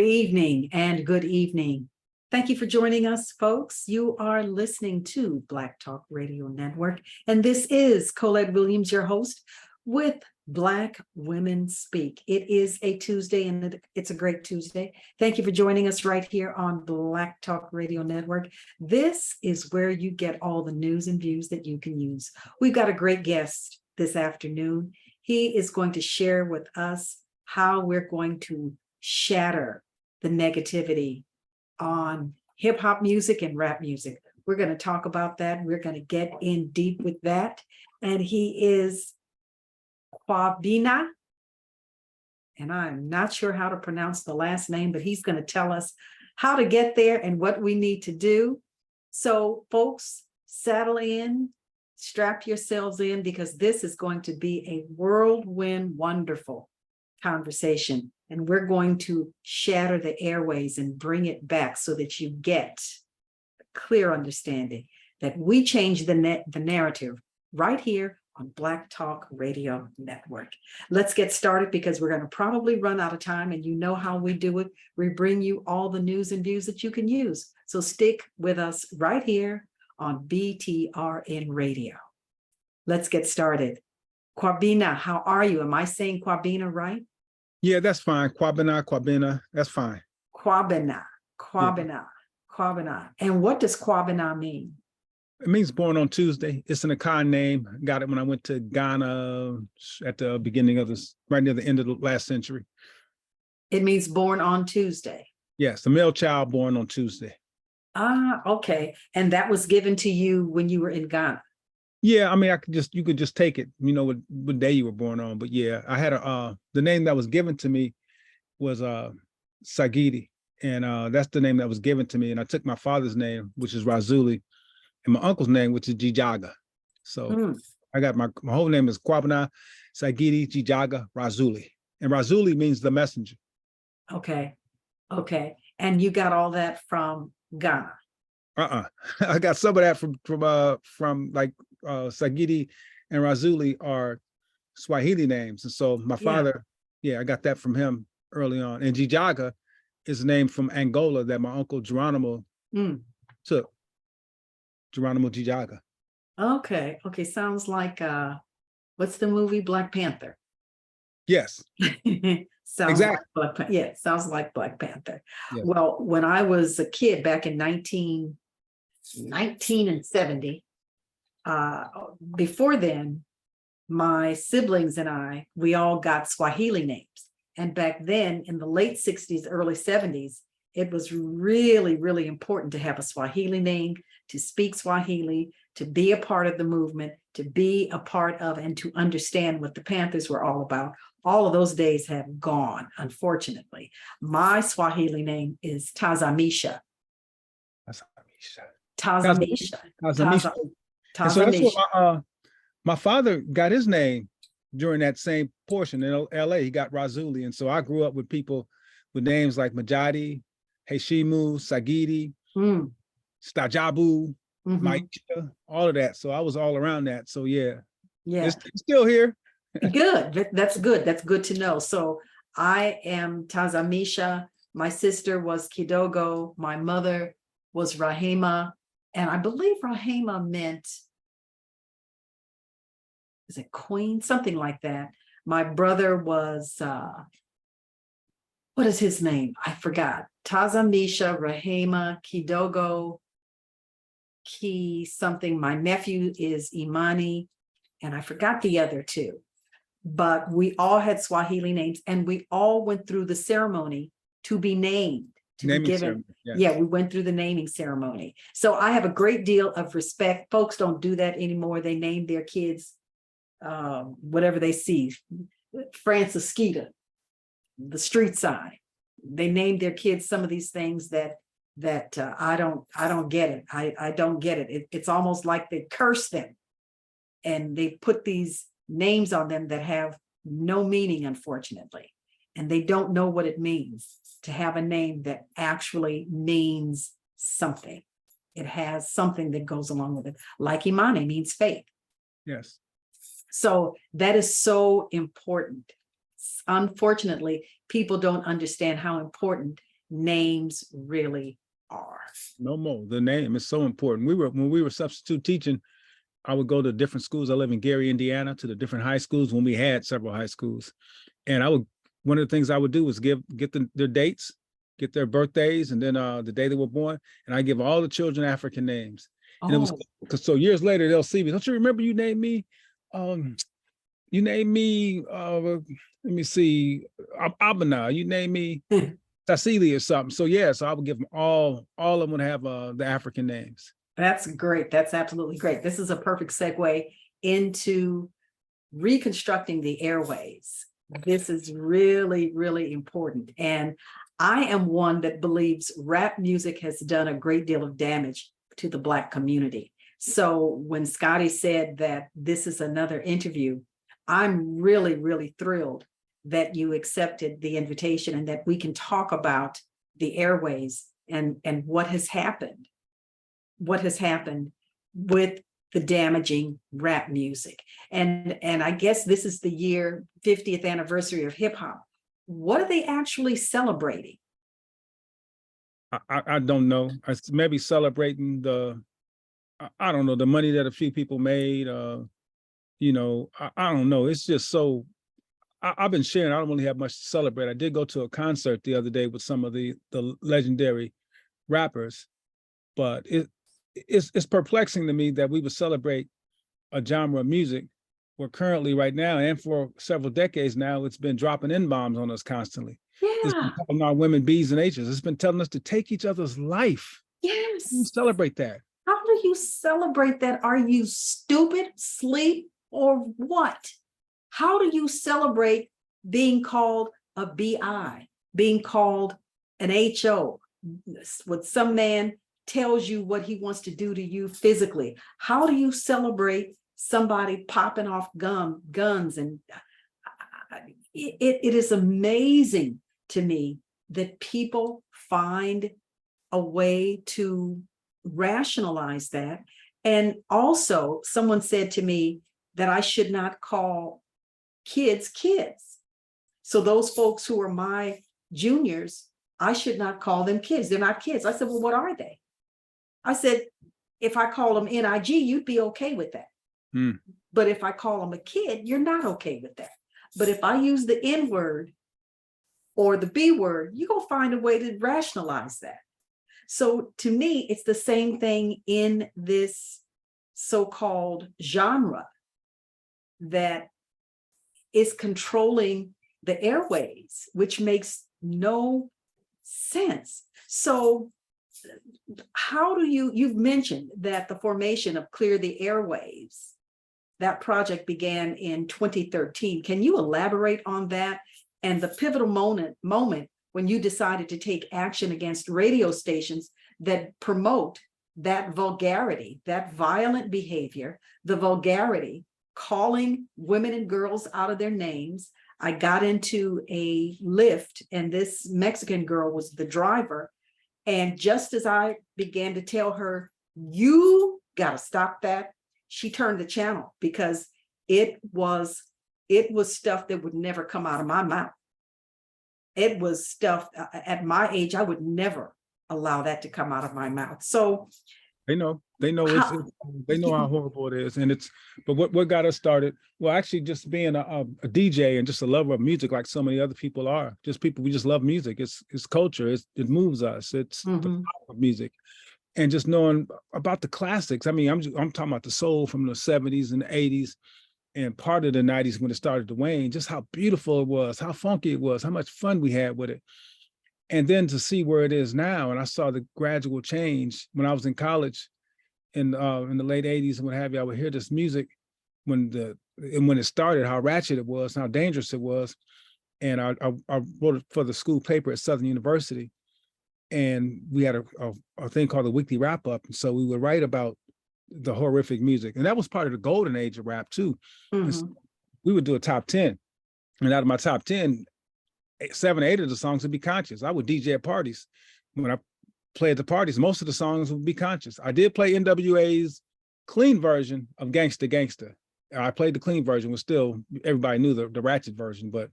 Evening and good evening. Thank you for joining us, folks. You are listening to Black Talk Radio Network, and this is Colette Williams, your host, with Black Women Speak. It is a Tuesday, and it's a great Tuesday. Thank you for joining us right here on Black Talk Radio Network. This is where you get all the news and views that you can use. We've got a great guest this afternoon. He is going to share with us how we're going to shatter the negativity on hip hop music and rap music. We're going to talk about that. We're going to get in deep with that. And he is Kwabena, and I'm not sure how to pronounce the last name, but he's going to tell us how to get there and what we need to do. So folks, settle in, strap yourselves in, because this is going to be a whirlwind, wonderful conversation. And we're going to shatter the airways and bring it back so that you get a clear understanding that we change the narrative right here on Black Talk Radio Network. Let's get started because we're going to probably run out of time, and you know how we do it. We bring you all the news and views that you can use. So stick with us right here on BTRN Radio. Let's get started. Kwabena, how are you? Am I saying Kwabena right? Yeah, that's fine. Kwabena, that's fine. Kwabena. And what does Kwabena mean? It means born on Tuesday. It's an Akan name. Got it when I went to Ghana at the beginning of this, right near the end of the last century. It means born on Tuesday. Yes, the male child born on Tuesday. Ah, okay. And that was given to you when you were in Ghana? Yeah, I mean, you could just take it, you know, what day you were born on. But yeah, I had the name that was given to me was Sakidi, and that's the name that was given to me. And I took my father's name, which is Rasuli, and my uncle's name, which is Jijaga. So I got my whole name is Kwabena Sakidi Jijaga Rasuli, and Rasuli means the messenger. Okay, and you got all that from Ghana? I got some of that from like Sakidi and Rasuli are Swahili names, and so my father, I got that from him early on. And Jijaga is a name from Angola that my uncle Geronimo took. Geronimo Jijaga. Okay, sounds like what's the movie Black Panther? Yes. Sounds exactly. Like sounds like Black Panther. Yes. Well, when I was a kid back in 1970, before then, my siblings and I, we all got Swahili names. And back then in the late 60s, early 70s, it was really, really important to have a Swahili name, to speak Swahili, to be a part of the movement, to be a part of and to understand what the Panthers were all about. All of those days have gone, unfortunately. My Swahili name is Tazamisha. Tazamisha. And so that's what my father got his name during that same portion in LA. He got Rasuli. And so I grew up with people with names like Majadi, Heshimu, Sagidi, Stajabu, Maisha, all of that. So I was all around that. So it's still here. Good. That's good. That's good to know. So I am Tazamisha. My sister was Kidogo. My mother was Rahima. And I believe Rahima meant, is it queen? Something like that. My brother was, what is his name? I forgot. Tazamisha, Rahima, Kidogo, Ki something. My nephew is Imani, and I forgot the other two. But we all had Swahili names, and we all went through the ceremony to be named. We went through the naming ceremony. So I have a great deal of respect. Folks don't do that anymore. They name their kids whatever they see. Francis Skeeter, the street sign. They name their kids some of these things that I don't get it. I don't get it. It's almost like they curse them, and they put these names on them that have no meaning, unfortunately. And they don't know what it means to have a name that actually means something. It has something that goes along with it. Like Imani means faith. Yes. So that is so important. Unfortunately, people don't understand how important names really are. No more. The name is so important. When we were substitute teaching, I would go to different schools. I live in Gary, Indiana, to the different high schools when we had several high schools. And one of the things I would do was get their dates, get their birthdays, and then the day they were born. And I give all the children African names. And it was because so years later they'll see me. Don't you remember you named me? You named me, let me see, Abana. You named me Tassili or something. So yeah, so I would give them all of them would have the African names. That's great. That's absolutely great. This is a perfect segue into reconstructing the airways. This is really, really important. And I am one that believes rap music has done a great deal of damage to the Black community. So when Scotty said that this is another interview, I'm really, really thrilled that you accepted the invitation and that we can talk about the airways and what has happened with the damaging rap music. And I guess this is the year 50th anniversary of hip hop. What are they actually celebrating? I don't know. Maybe celebrating I don't know, the money that a few people made. You know, I don't know. It's just so, I've been sharing, I don't really have much to celebrate. I did go to a concert the other day with some of the legendary rappers, but it's perplexing to me that we would celebrate a genre of music where currently right now and for several decades now, it's been dropping N-bombs on us constantly. Yeah. It's been calling our women B's and H's. It's been telling us to take each other's life. Yes. We celebrate that. How do you celebrate that? Are you stupid, sleep, or what? How do you celebrate being called a BI, being called an HO, when some man tells you what he wants to do to you physically? How do you celebrate somebody popping off guns? And it is amazing to me that people find a way to rationalize that. And also, someone said to me that I should not call kids. So those folks who are my juniors, I should not call them kids. They're not kids. I said, well, what are they? I said, if I call them NIG, you'd be okay with that. But if I call them a kid, you're not okay with that. But if I use the N word or the B word, you're going to find a way to rationalize that. So to me, it's the same thing in this so-called genre that is controlling the airways, which makes no sense. So how do you've mentioned that the formation of Clear the Airwaves, that project began in 2013. Can you elaborate on that and the pivotal moment when you decided to take action against radio stations that promote that vulgarity, that violent behavior, the vulgarity, calling women and girls out of their names? I got into a Lyft and this Mexican girl was the driver. And just as I began to tell her, you got to stop that, she turned the channel because it was stuff that would never come out of my mouth. It was stuff at my age, I would never allow that to come out of my mouth. So they know they know how horrible it is. And but what got us started, well, actually just being a DJ and just a lover of music, like so many other people are, just people, we just love music. It's culture. It moves us. It's the power of music. And just knowing about the classics. I mean, I'm talking about the soul from the 70s and the 80s and part of the 90s when it started to wane, just how beautiful it was, how funky it was, how much fun we had with it. And then to see where it is now, and I saw the gradual change when I was in college in the late 80s and what have you. I would hear this music when it started, how ratchet it was, how dangerous it was. And I wrote it for the school paper at Southern University. And we had a thing called the weekly wrap up. And so we would write about the horrific music. And that was part of the golden age of rap too. So we would do a top 10. And out of my top 10, 7 or 8 of the songs would be conscious. I would DJ at parties. When I played at the parties, most of the songs would be conscious. I did play NWA's clean version of Gangsta Gangsta. I played the clean version, was still, everybody knew the ratchet version, but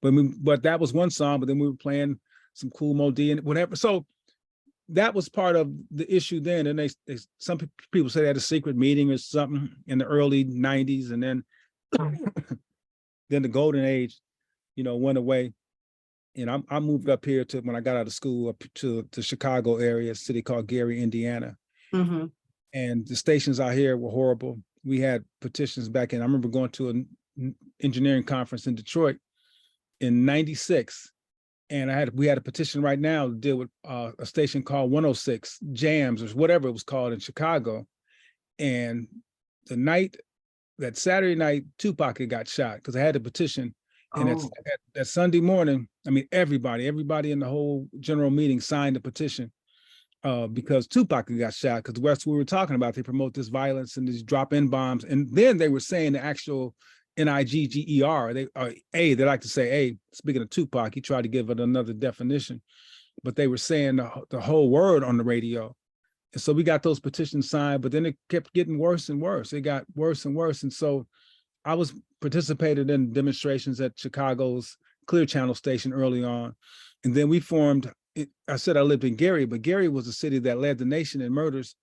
that was one song, but then we were playing some cool Modi and whatever. So that was part of the issue then. And some people say they had a secret meeting or something in the early 90s. And then, then the golden age, went away. And I moved up here to, when I got out of school, up to the Chicago area, a city called Gary, Indiana. Mm-hmm. And the stations out here were horrible. We had petitions back in. I remember going to an engineering conference in Detroit in '96. And we had a petition right now to deal with a station called 106 Jams or whatever it was called in Chicago. And that Saturday night, Tupac had got shot because I had a petition. And that Sunday morning, I mean, everybody in the whole general meeting signed the petition because Tupac had got shot, because that's what we were talking about. They promote this violence and these drop-in bombs. And then they were saying the actual Nigger, they like to say, speaking of Tupac, he tried to give it another definition, but they were saying the whole word on the radio. And so we got those petitions signed, but then it kept getting worse and worse. It got worse and worse. And so I participated in demonstrations at Chicago's Clear Channel station early on. And then we formed, I said I lived in Gary, but Gary was a city that led the nation in murders,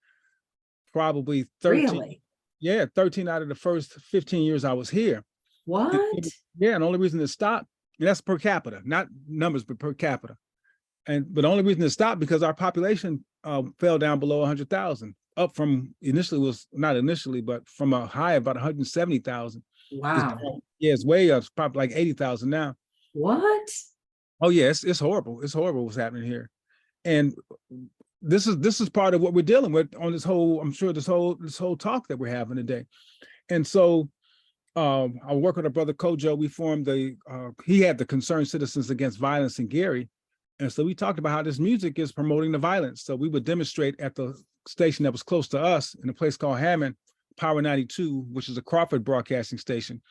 probably 13. Really? Yeah, 13 out of the first 15 years I was here. What? And the only reason it stopped, and that's per capita, not numbers, but per capita. But the only reason it stopped because our population fell down below 100,000, up from not initially, but from a high of about 170,000. Wow. It's way up, it's probably like 80,000 now. What? Oh yeah, it's horrible. It's horrible what's happening here. And this is part of what we're dealing with on this whole, I'm sure this whole talk that we're having today. And so I work with our brother Kojo. We formed he had the Concerned Citizens Against Violence in Gary. And so we talked about how this music is promoting the violence. So we would demonstrate at the station that was close to us in a place called Hammond, Power 92, which is a Crawford broadcasting station.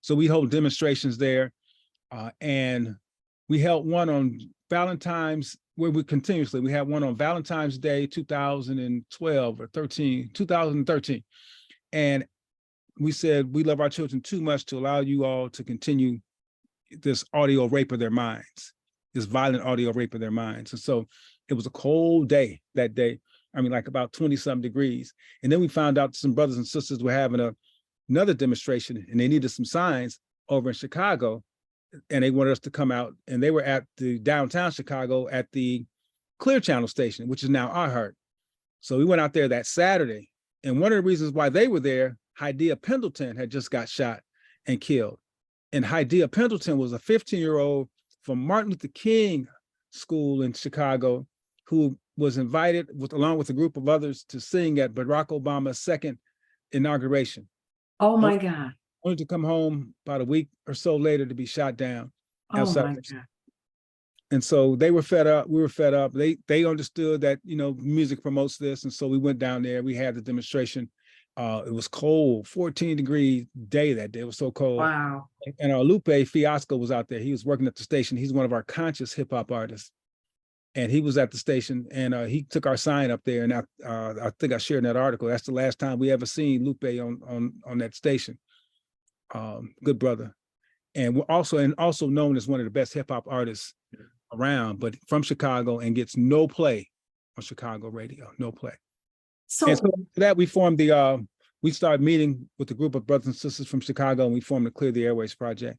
So we hold demonstrations there. And we held one on Valentine's, where we had one on Valentine's Day, 2012 or 2013. And we said, we love our children too much to allow you all to continue this audio rape of their minds, this violent audio rape of their minds. And so it was a cold day that day. I mean, like about 20-some degrees. And then we found out some brothers and sisters were having another demonstration and they needed some signs over in Chicago. And they wanted us to come out, and they were at the downtown Chicago at the Clear Channel station, which is now iHeart. So we went out there that Saturday. And one of the reasons why they were there, Hydea Pendleton had just got shot and killed. And Hydea Pendleton was a 15-year-old from Martin Luther King School in Chicago who was invited along with a group of others to sing at Barack Obama's second inauguration. Oh my God. Only to come home about a week or so later to be shot down. Oh my God. And so they were fed up. We were fed up. They understood that, music promotes this. And so we went down there. We had the demonstration. It was cold, 14-degree day that day. It was so cold. Wow. And Lupe Fiasco was out there. He was working at the station. He's one of our conscious hip hop artists. And he was at the station, and he took our sign up there. And I think I shared in that article. That's the last time we ever seen Lupe on that station. Good brother, and also known as one of the best hip hop artists around, but from Chicago, and gets no play on Chicago radio, no play. So after that, we formed we started meeting with a group of brothers and sisters from Chicago, and we formed the Clear The Airwaves Project.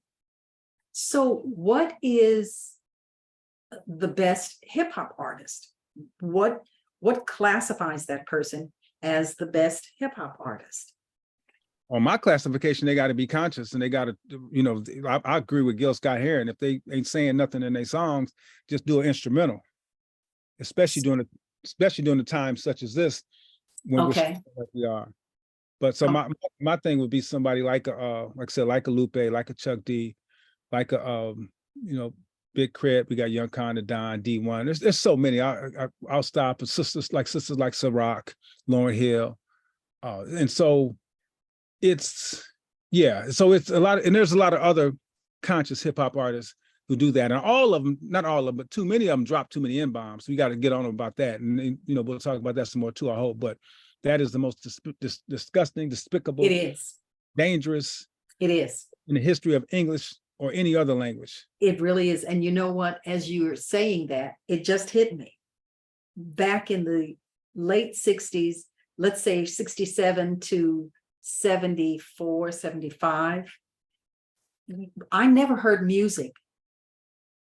So what is the best hip hop artist? What classifies that person as the best hip hop artist? On my classification, they got to be conscious, and they got to, I agree with Gil Scott-Heron. If they ain't saying nothing in their songs, just do an instrumental, especially during the times such as this, when we are. But so my thing would be somebody like I said, like a Lupe, like a Chuck D, like a Big Crit. We got Young Conda, Don, D1. There's so many. I'll stop. Sisters like Ciroc, Lauryn Hill, and so. It's a lot, and there's a lot of other conscious hip hop artists who do that, and all of them, not all of them, but too many of them drop too many N-bombs. So we got to get on them about that, and we'll talk about that some more too, I hope. But that is the most disgusting, despicable, it is dangerous, it is in the history of English or any other language. It really is. And you know what? As you were saying that, it just hit me. Back in the late 60s, let's say 67 to 74, 75, I never heard music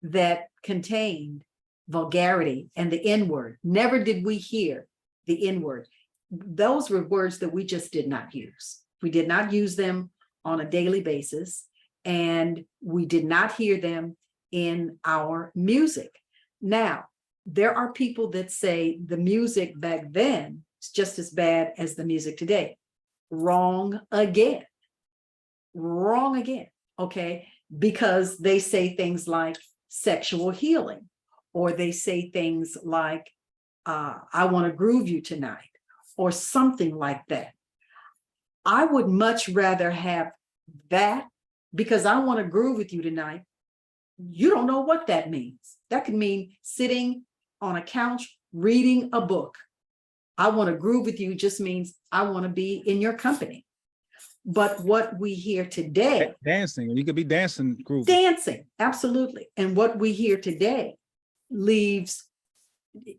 that contained vulgarity and the N-word. Never did we hear the N-word. Those were words that we just did not use. We did not use them on a daily basis, and we did not hear them in our music. Now, there are people that say the music back then is just as bad as the music today. Wrong again. Wrong again. Okay, because they say things like sexual healing, or they say things like, I want to groove you tonight, or something like that. I would much rather have that, because I want to groove with you tonight. You don't know what that means. That could mean sitting on a couch, reading a book. I want to groove with you just means I want to be in your company. But what we hear today, dancing, you could be dancing, grooving. Dancing, absolutely. And what we hear today leaves,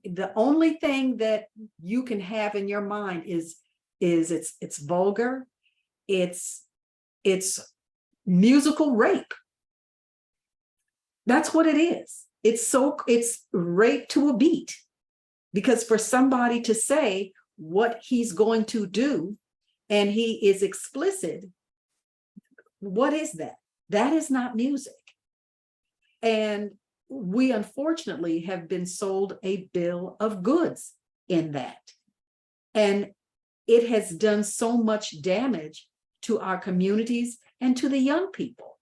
the only thing that you can have in your mind is it's vulgar, it's musical rape. That's what it is. It's rape to a beat. Because for somebody to say what he's going to do, and he is explicit, what is that? That is not music. And we unfortunately have been sold a bill of goods in that. And it has done so much damage to our communities and to the young people.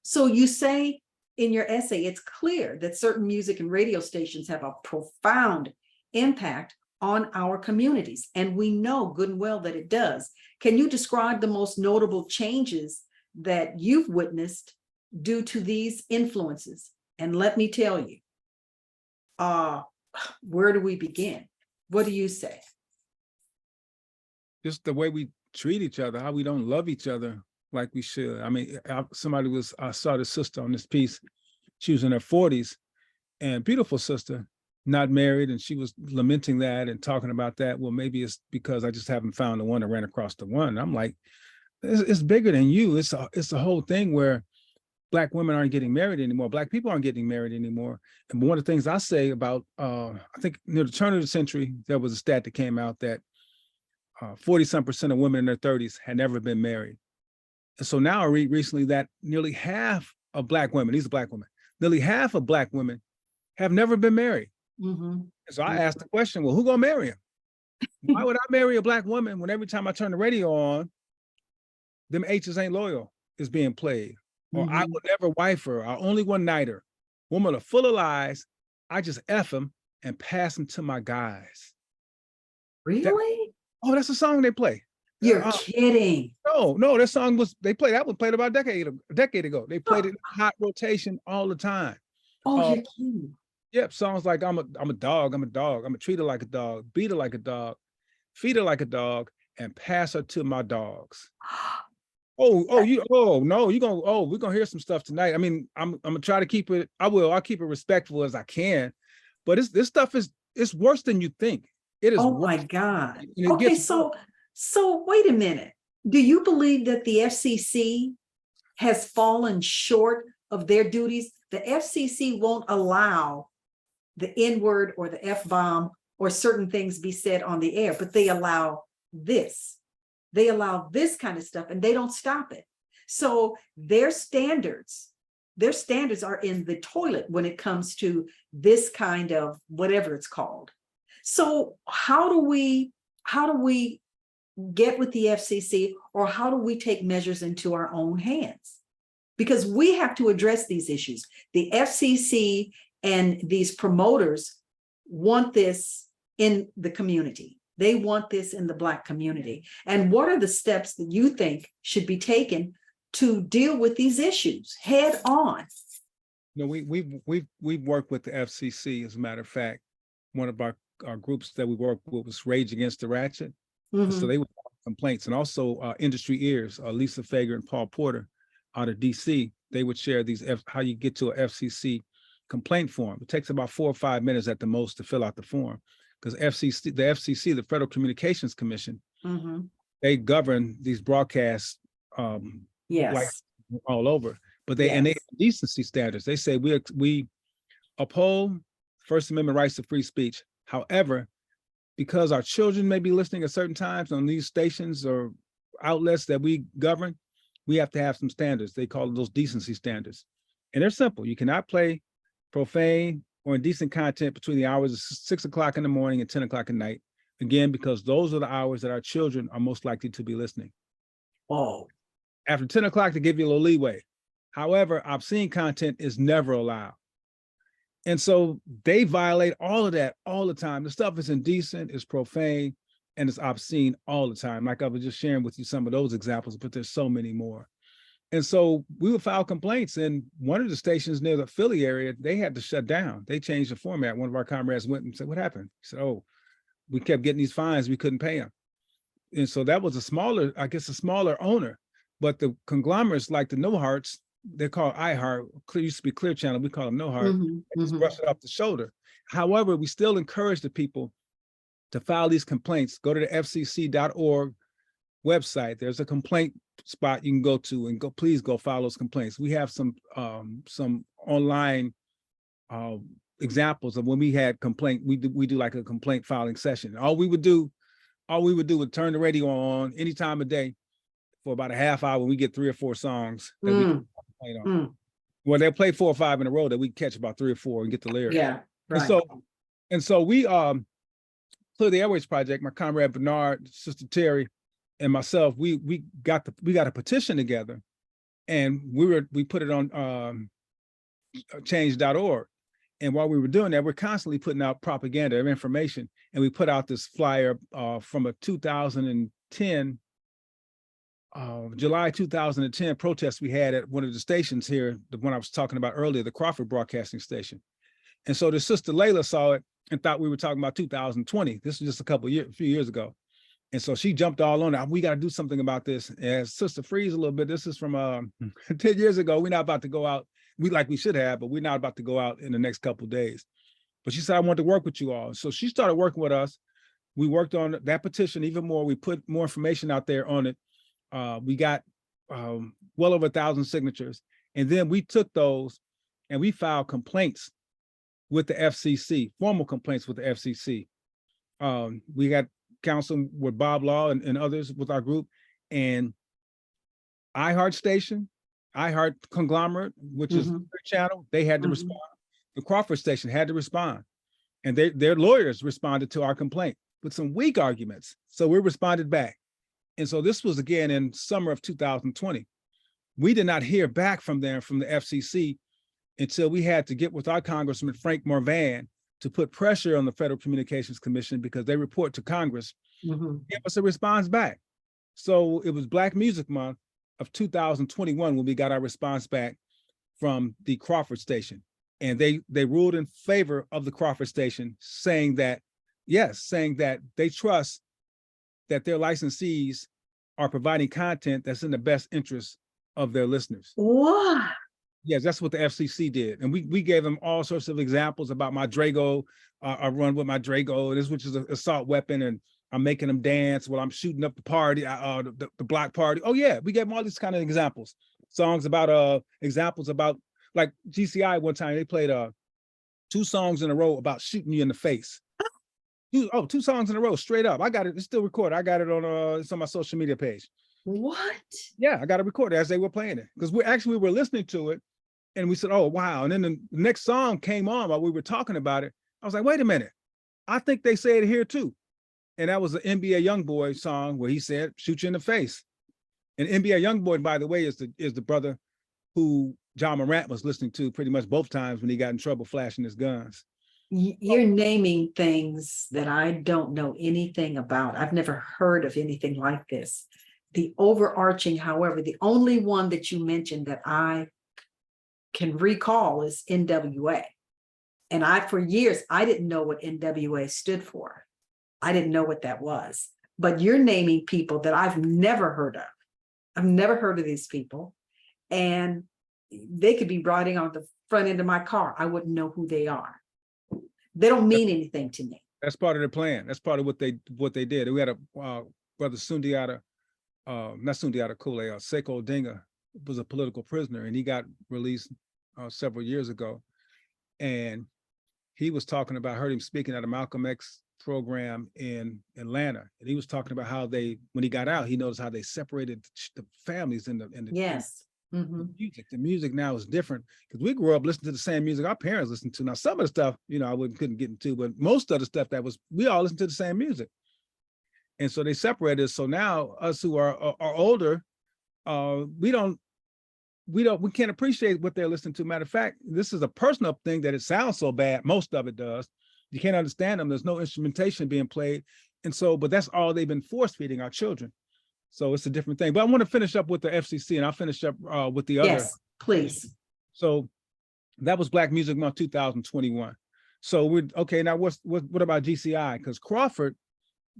So you say in your essay, it's clear that certain music and radio stations have a profound impact on our communities. And we know good and well that it does. Can you describe the most notable changes that you've witnessed due to these influences? And let me tell you, where do we begin? What do you say? Just the way we treat each other, how we don't love each other like we should. I mean, I saw this sister on this piece. She was in her 40s, and beautiful sister, not married, and she was lamenting that and talking about that. Well, maybe it's because I just haven't found the one that ran across the one. I'm like, it's bigger than you. It's a whole thing where Black women aren't getting married anymore. Black people aren't getting married anymore. And one of the things I say about, I think near the turn of the century, there was a stat that came out that 40-some% of women in their 30s had never been married. And so now I read recently that nearly half of Black women, these are Black women, nearly half of Black women have never been married. Mm-hmm. So I asked the question, well, who gonna marry him? Why would I marry a Black woman when every time I turn the radio on, them H's ain't loyal is being played? Or I will never wife her, I'll only one nighter. Women are full of lies. I just F them and pass them to my guys. Really? That's a song they play. You're kidding. No, that song that was played about a decade ago. They played it in hot rotation all the time. You're kidding. Yep, songs like I'm a dog, I'm gonna treat her like a dog, beat her like a dog, feed her like a dog, and pass her to my dogs. We're gonna hear some stuff tonight. I mean, I'm gonna try to keep it, I'll keep it respectful as I can, but this stuff it's worse than you think. It is. Oh my God. Okay, so wait a minute. Do you believe that the FCC has fallen short of their duties? The FCC won't allow the N-word or the F-bomb or certain things be said on the air, but they allow this. They allow this kind of stuff and they don't stop it. So their standards are in the toilet when it comes to this kind of whatever it's called. So how do we get with the FCC, or how do we take measures into our own hands? Because we have to address these issues. The FCC and these promoters want this in the community. They want this in the Black community. And what are the steps that you think should be taken to deal with these issues head on? No, we've worked with the FCC. As a matter of fact, one of our groups that we work with was Rage Against the Ratchet. So they would complaints, and also industry ears, Lisa Fager and Paul Porter. out of DC, they would share how you get to a FCC complaint form. It takes about 4 or 5 minutes at the most to fill out the form, because the FCC, the Federal Communications Commission, they govern these broadcasts like Yes. all over. But they have decency standards. They say we uphold First Amendment rights to free speech. However, because our children may be listening at certain times on these stations or outlets that we govern, we have to have some standards. They call those decency standards. And they're simple. You cannot play profane or indecent content between the hours of 6 o'clock in the morning and 10 o'clock at night. Again, because those are the hours that our children are most likely to be listening. Oh. After 10 o'clock, to give you a little leeway. However, obscene content is never allowed. And so they violate all of that all the time. The stuff is indecent, it's profane, and it's obscene all the time. Like I was just sharing with you some of those examples, but there's so many more. And so we would file complaints, and one of the stations near the Philly area, they had to shut down. They changed the format. One of our comrades went and said, "What happened?" He said, "Oh, we kept getting these fines, we couldn't pay them." And so that was a smaller owner, but the conglomerates like the No Hearts, they're called iHeart, used to be Clear Channel, we call them No Heart, just brush it off the shoulder. However, we still encourage the people to file these complaints. Go to the fcc.org website. There's a complaint spot you can go to, and please go file those complaints. We have some online examples of when we had complaint. We do like a complaint filing session. All we would do would turn the radio on any time of day for about a half hour. We get 3 or 4 songs that we can complain on. Well, they'll play 4 or 5 in a row that we catch about 3 or 4 and get the lyrics. Yeah, right. And so we Clear the Airwaves Project, my comrade Bernard, Sister Terry, and myself, we got a petition together, and we put it on change.org. And while we were doing that, we're constantly putting out propaganda of information. And we put out this flyer from a 2010, July 2010 protest we had at one of the stations here, the one I was talking about earlier, the Crawford Broadcasting Station. And so the sister Layla saw it and thought we were talking about 2020. This was just a few years ago. And so she jumped all on it. We got to do something about this. And Sister Freeze a little bit. This is from 10 years ago. We're not about to go out. We should have, but we're not about to go out in the next couple of days. But she said, "I want to work with you all." So she started working with us. We worked on that petition even more. We put more information out there on it. We got well over 1,000 signatures. And then we took those and we filed complaints with the FCC, formal complaints with the FCC. We got counsel with Bob Law and others with our group, and iHeart Station, iHeart Conglomerate, which is their channel, they had to respond. The Crawford Station had to respond, and their lawyers responded to our complaint with some weak arguments. So we responded back. And so this was again in summer of 2020. We did not hear back from them, from the FCC, until we had to get with our Congressman Frank Morvan to put pressure on the Federal Communications Commission, because they report to Congress, give us a response back. So it was Black Music Month of 2021 when we got our response back from the Crawford Station. And they ruled in favor of the Crawford Station, saying that they trust that their licensees are providing content that's in the best interest of their listeners. What? Yes, that's what the FCC did. And we gave them all sorts of examples about my Drago. I run with my Drago, which is an assault weapon, and I'm making them dance while I'm shooting up the party, the block party. Oh yeah, we gave them all these kind of examples. Examples about, like GCI one time, they played 2 songs in a row about shooting you in the face. 2 songs in a row, straight up. I got it, it's still recorded. I got it on, it's on my social media page. What? Yeah, I got it recorded as they were playing it, because we were listening to it. And we said, "Oh, wow." And then the next song came on while we were talking about it. I was like, wait a minute. I think they say it here too. And that was an NBA Youngboy song where he said, "Shoot you in the face." And NBA Youngboy, by the way, is the brother who John Morant was listening to pretty much both times when he got in trouble flashing his guns. You're naming things that I don't know anything about. I've never heard of anything like this. The overarching, however, the only one that you mentioned that I can recall is NWA. And for years, I didn't know what NWA stood for. I didn't know what that was. But you're naming people that I've never heard of. I've never heard of these people. and they could be riding on the front end of my car. I wouldn't know who they are. They don't mean anything to me. That's part of their plan. That's part of what they did. We had a brother Sundiata, not Sundiata Kule, Sekou Odinga was a political prisoner, and he got released several years ago. And he was talking about, I heard him speaking at a Malcolm X program in Atlanta, and he was talking about how when he got out, he noticed how they separated the families in the Yes. the music now is different, because we grew up listening to the same music our parents listened to. Now, some of the stuff, I couldn't get into, but most of the stuff we all listened to the same music. And so they separated us. So now us who are older, we can't appreciate what they're listening to. Matter of fact, this is a personal thing that it sounds so bad. Most of it does. You can't understand them. There's no instrumentation being played. And so, but that's all they've been force feeding our children. So it's a different thing. But I want to finish up with the FCC, and I'll finish up with the other. Yes, please. So that was Black Music Month 2021. So we're okay. Now what about GCI? Because Crawford,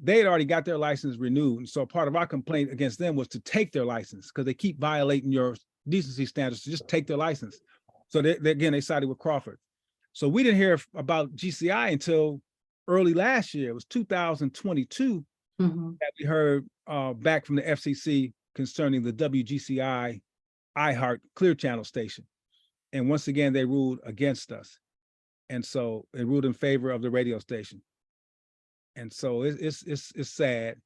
they had already got their license renewed. And so part of our complaint against them was to take their license, because they keep violating your decency standards, to just take their license. So they sided with Crawford. So we didn't hear about GCI until early last year. It was 2022 that we heard back from the FCC concerning the WGCI iHeart Clear Channel station. And once again, they ruled against us. And so they ruled in favor of the radio station. And so it's sad,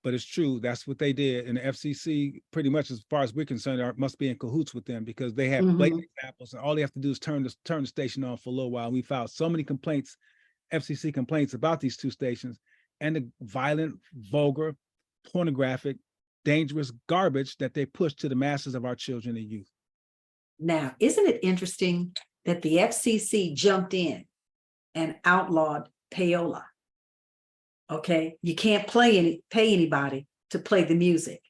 but it's true. That's what they did. And the FCC, pretty much as far as we're concerned, must be in cahoots with them, because they have blatant examples, and all they have to do is turn the station on for a little while. We filed so many complaints, FCC complaints, about these two stations, and the violent, vulgar, pornographic, dangerous garbage that they push to the masses of our children and youth. Now, isn't it interesting that the FCC jumped in and outlawed payola? Okay, you can't pay anybody to play the music.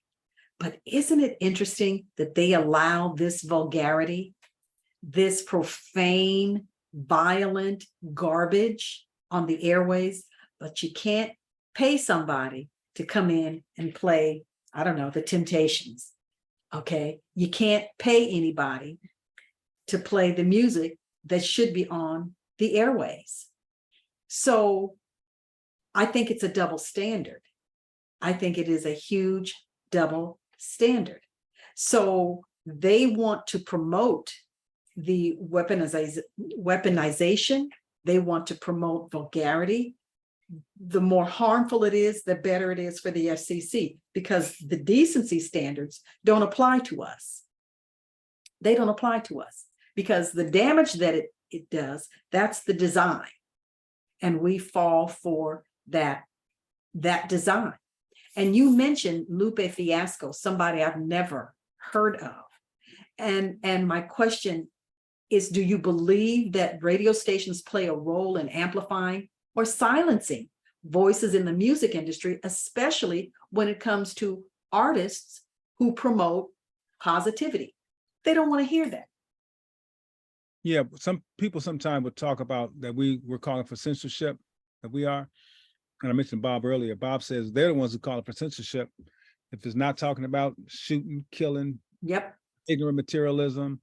But isn't it interesting that they allow this vulgarity, this profane, violent garbage on the airways, but you can't pay somebody to come in and play, I don't know, the Temptations. Okay, you can't pay anybody to play the music that should be on the airways. So I think it's a double standard. I think it is a huge double standard. So they want to promote the weaponization. They want to promote vulgarity. The more harmful it is, the better it is for the FCC, because the decency standards don't apply to us. They don't apply to us, because the damage that it does, that's the design. And we fall for that design. And you mentioned Lupe Fiasco, somebody I've never heard of. And my question is, do you believe that radio stations play a role in amplifying or silencing voices in the music industry, especially when it comes to artists who promote positivity? They don't want to hear that. Yeah, some people sometimes would talk about that we're calling for censorship, that we are. And I mentioned Bob earlier. Bob says they're the ones who call it for censorship. If it's not talking about shooting, killing, ignorant materialism,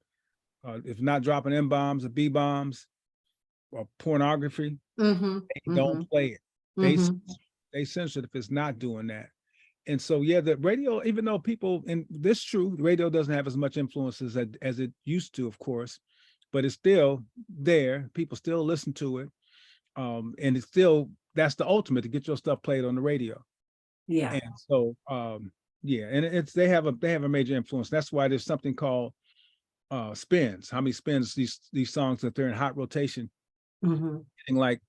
if not dropping M-bombs or B-bombs or pornography, they don't play it. They censor it if it's not doing that. And so, yeah, the radio, even though people, and this is true, the radio doesn't have as much influence as it used to, of course, but it's still there. People still listen to it. And it's still, that's the ultimate, to get your stuff played on the radio. Yeah. And so, yeah, and they have a major influence. That's why there's something called spins. How many spins these songs, if they're in hot rotation, getting like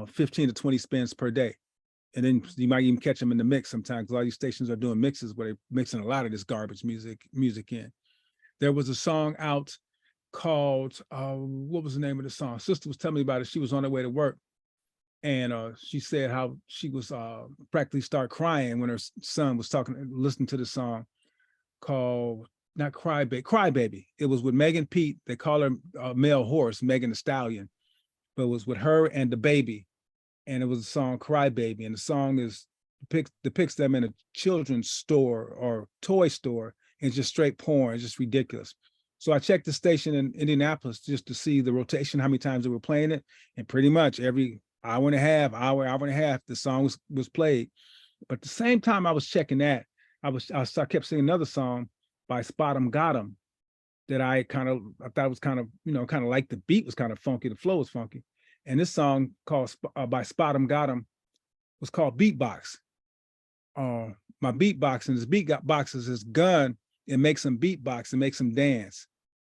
15 to 20 spins per day. And then you might even catch them in the mix sometimes. A lot of these stations are doing mixes where they're mixing a lot of this garbage music in. There was a song out called, what was the name of the song? Sister was telling me about it. She was on her way to work. And she said how she was practically start crying when her son was listening to the song called, not Cry Baby. It was with Megan Pete. They call her male horse, Megan the Stallion. But it was with her and the baby. And it was a song, Cry Baby. And the song depicts them in a children's store or toy store It's just straight porn. It's just ridiculous. So I checked the station in Indianapolis just to see the rotation, how many times they were playing it. And pretty much every hour and a half, the song was played. But at the same time I was checking that, I kept singing another song by Spot 'em Got 'em that I thought was kind of like the beat was kind of funky, the flow was funky. And this song called by Spot 'em Got 'em was called Beatbox. My beatboxing, this beatboxes his gun and makes him beatbox and makes him dance.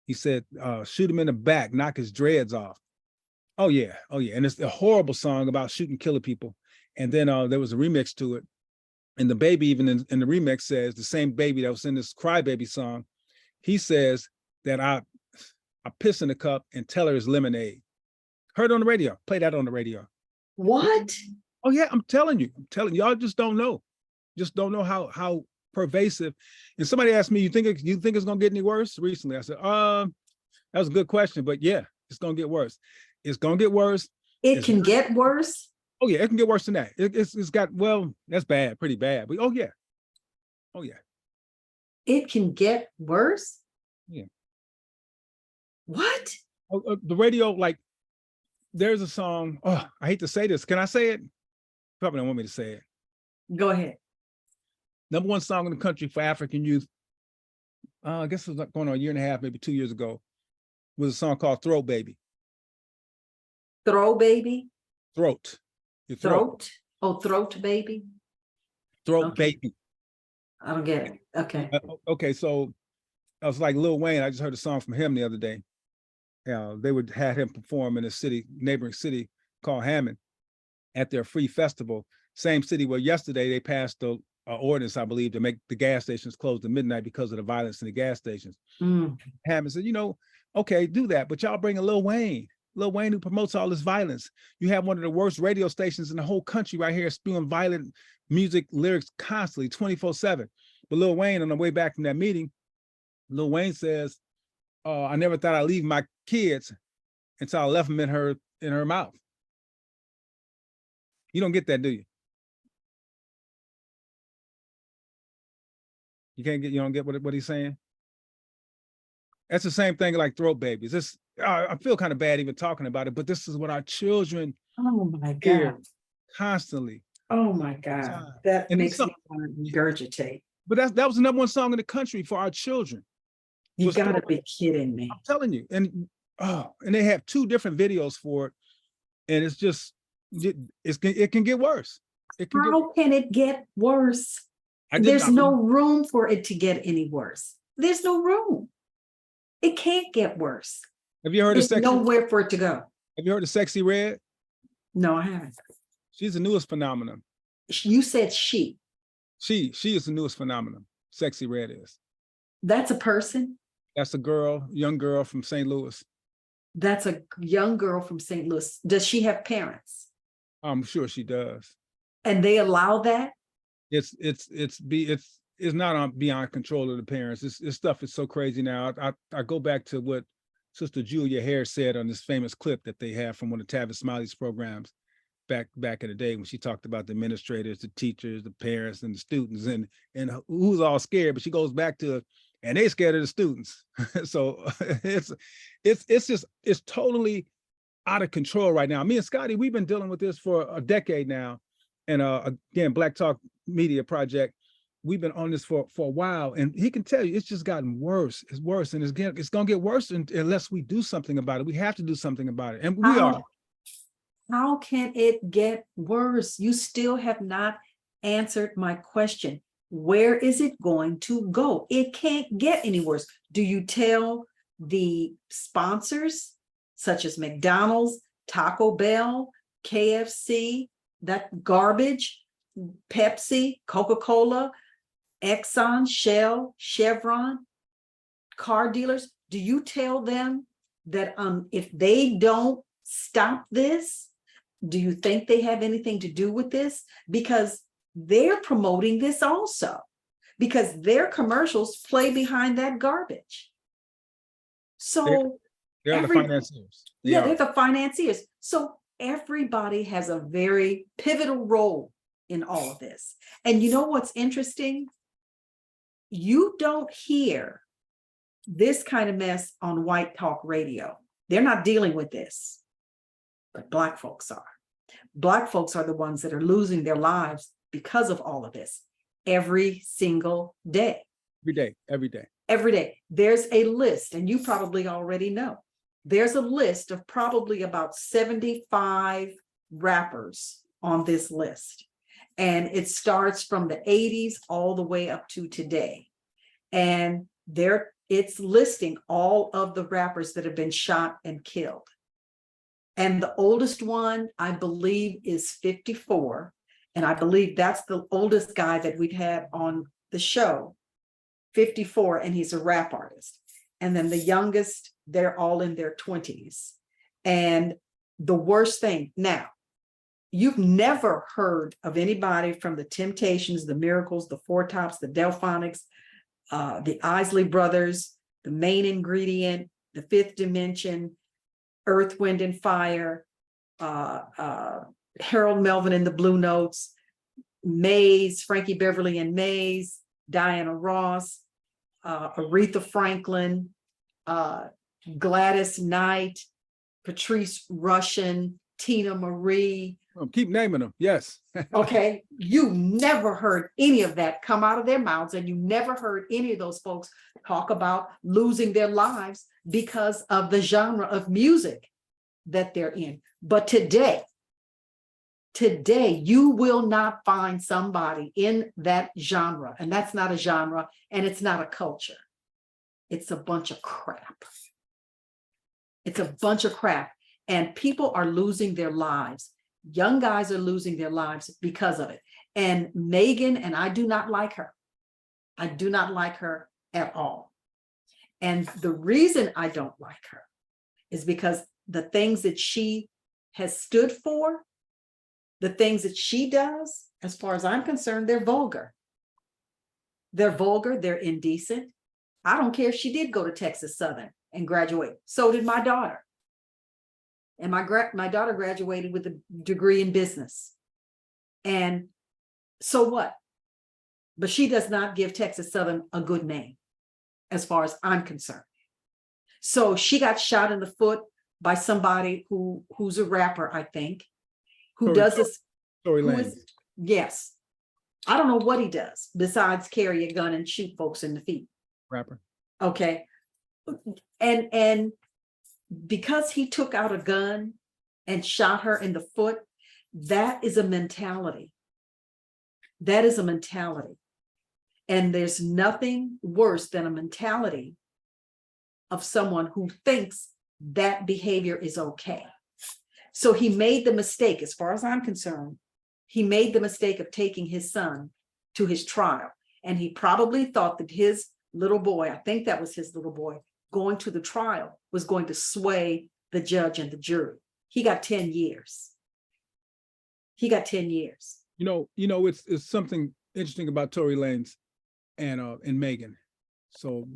He said, shoot him in the back, knock his dreads off. Oh yeah. And it's a horrible song about shooting killing people. And then there was a remix to it. And the baby, even in the remix, says, the same baby that was in this Crybaby song, he says that I piss in the cup and tell her it's lemonade. Heard on the radio, play that on the radio. What? Oh yeah, I'm telling you, y'all just don't know. Just don't know how pervasive. And somebody asked me, you think it's gonna get any worse recently? I said, that was a good question, but yeah, it's gonna get worse. It's gonna get worse. It can get worse. Oh yeah, it can get worse than that. It's got, well, that's bad, pretty bad. But oh yeah. It can get worse. Yeah. What? The radio, like, there's a song. Oh, I hate to say this. Can I say it? Probably don't want me to say it. Go ahead. #1 song in the country for African youth. I guess it was going on a year and a half, maybe 2 years ago. Was a song called "Throat Baby." Throw baby. Throat. Your Throat. Oh, throat baby. Throat Okay. baby. I don't get it. Okay. Okay, so I was like Lil Wayne. I just heard a song from him the other day. They had him perform in a neighboring city called Hammond at their free festival. Same city where yesterday they passed the ordinance, I believe, to make the gas stations close at midnight because of the violence in the gas stations. Hammond said, okay, do that, but y'all bring a Lil Wayne who promotes all this violence. You have one of the worst radio stations in the whole country right here spewing violent music lyrics constantly, 24/7. But Lil Wayne, on the way back from that meeting, Lil Wayne says, I never thought I'd leave my kids until I left them in her mouth. You don't get that, do you? You don't get what he's saying? That's the same thing like throat babies. I feel kind of bad even talking about it, but this is what our children hear constantly. Oh my God. That makes me want to regurgitate. But that was the #1 song in the country for our children. You gotta be kidding me. I'm telling you. And they have 2 different videos for it. And it's just, it can get worse. How can it get worse? There's no room for it to get any worse. There's no room. It can't get worse. Have you heard of Sexy? Nowhere for it to go. Have you heard of Sexy Red? No, I haven't. She's the newest phenomenon. You said she. She is the newest phenomenon. Sexy Red is. That's a person? That's a young girl from St. Louis. That's a young girl from St. Louis. Does she have parents? I'm sure she does. And they allow that? It's not beyond control of the parents. This stuff is so crazy now. I go back to what Sister Julia Hare said on this famous clip that they have from one of Tavis Smiley's programs back in the day when she talked about the administrators, the teachers, the parents, and the students, and who's all scared. But she goes back to, and they scared of the students. So it's totally out of control right now. Me and Scotty, we've been dealing with this for a decade now. And again, Black Talk Media Project, we've been on this for a while, and he can tell you it's just gotten worse. It's worse, and it's gonna get worse unless we do something about it. We have to do something about it, and we are. How can it get worse? You still have not answered my question. Where is it going to go? It can't get any worse. Do you tell the sponsors, such as McDonald's, Taco Bell, KFC, that garbage, Pepsi, Coca-Cola, Exxon, Shell, Chevron, car dealers, do you tell them that if they don't stop this, do you think they have anything to do with this? Because they're promoting this also, because their commercials play behind that garbage. So they're the financiers. They're the financiers. So everybody has a very pivotal role in all of this. And you know what's interesting? You don't hear this kind of mess on white talk radio. They're not dealing with this, but Black folks are. Black folks are the ones that are losing their lives because of all of this every single day. Every day, every day. Every day. There's a list, and you probably already know. There's a list of probably about 75 rappers on this list. And it starts from the 80s all the way up to today. And it's listing all of the rappers that have been shot and killed. And the oldest one, I believe, is 54. And I believe that's the oldest guy that we've had on the show, 54, and he's a rap artist. And then the youngest, they're all in their 20s. And the worst thing, now, you've never heard of anybody from the Temptations, the Miracles, the Four Tops, the Delphonics, the Isley Brothers, the Main Ingredient, the Fifth Dimension, Earth, Wind, and Fire, Harold Melvin and the Blue Notes, Mays, Frankie Beverly and Mays, Diana Ross, Aretha Franklin, Gladys Knight, Patrice Rushen, Tina Marie. Oh, keep naming them. Yes. Okay. You never heard any of that come out of their mouths, and you never heard any of those folks talk about losing their lives because of the genre of music that they're in. But today, you will not find somebody in that genre, and that's not a genre, and it's not a culture. It's a bunch of crap. It's a bunch of crap, and people are losing their lives. Young guys are losing their lives because of it. And Megan, and I do not like her. I do not like her at all. And the reason I don't like her is because the things that she has stood for, the things that she does, as far as I'm concerned, they're vulgar. They're vulgar, they're indecent. I don't care if she did go to Texas Southern and graduate. So did my daughter. And my daughter graduated with a degree in business. And so what? But she does not give Texas Southern a good name, as far as I'm concerned. So she got shot in the foot by somebody who's a rapper, I think, who does this. Tory Lanez. Yes. I don't know what he does besides carry a gun and shoot folks in the feet. Rapper. Okay. And because he took out a gun and shot her in the foot, that is a mentality. That is a mentality. And there's nothing worse than a mentality of someone who thinks that behavior is okay. So he made the mistake, as far as I'm concerned, he made the mistake of taking his son to his trial. And he probably thought that his little boy, I think that was his little boy, going to the trial was going to sway the judge and the jury. He got 10 years. He got 10 years. You know, it's something interesting about Tory Lanez and Megan. So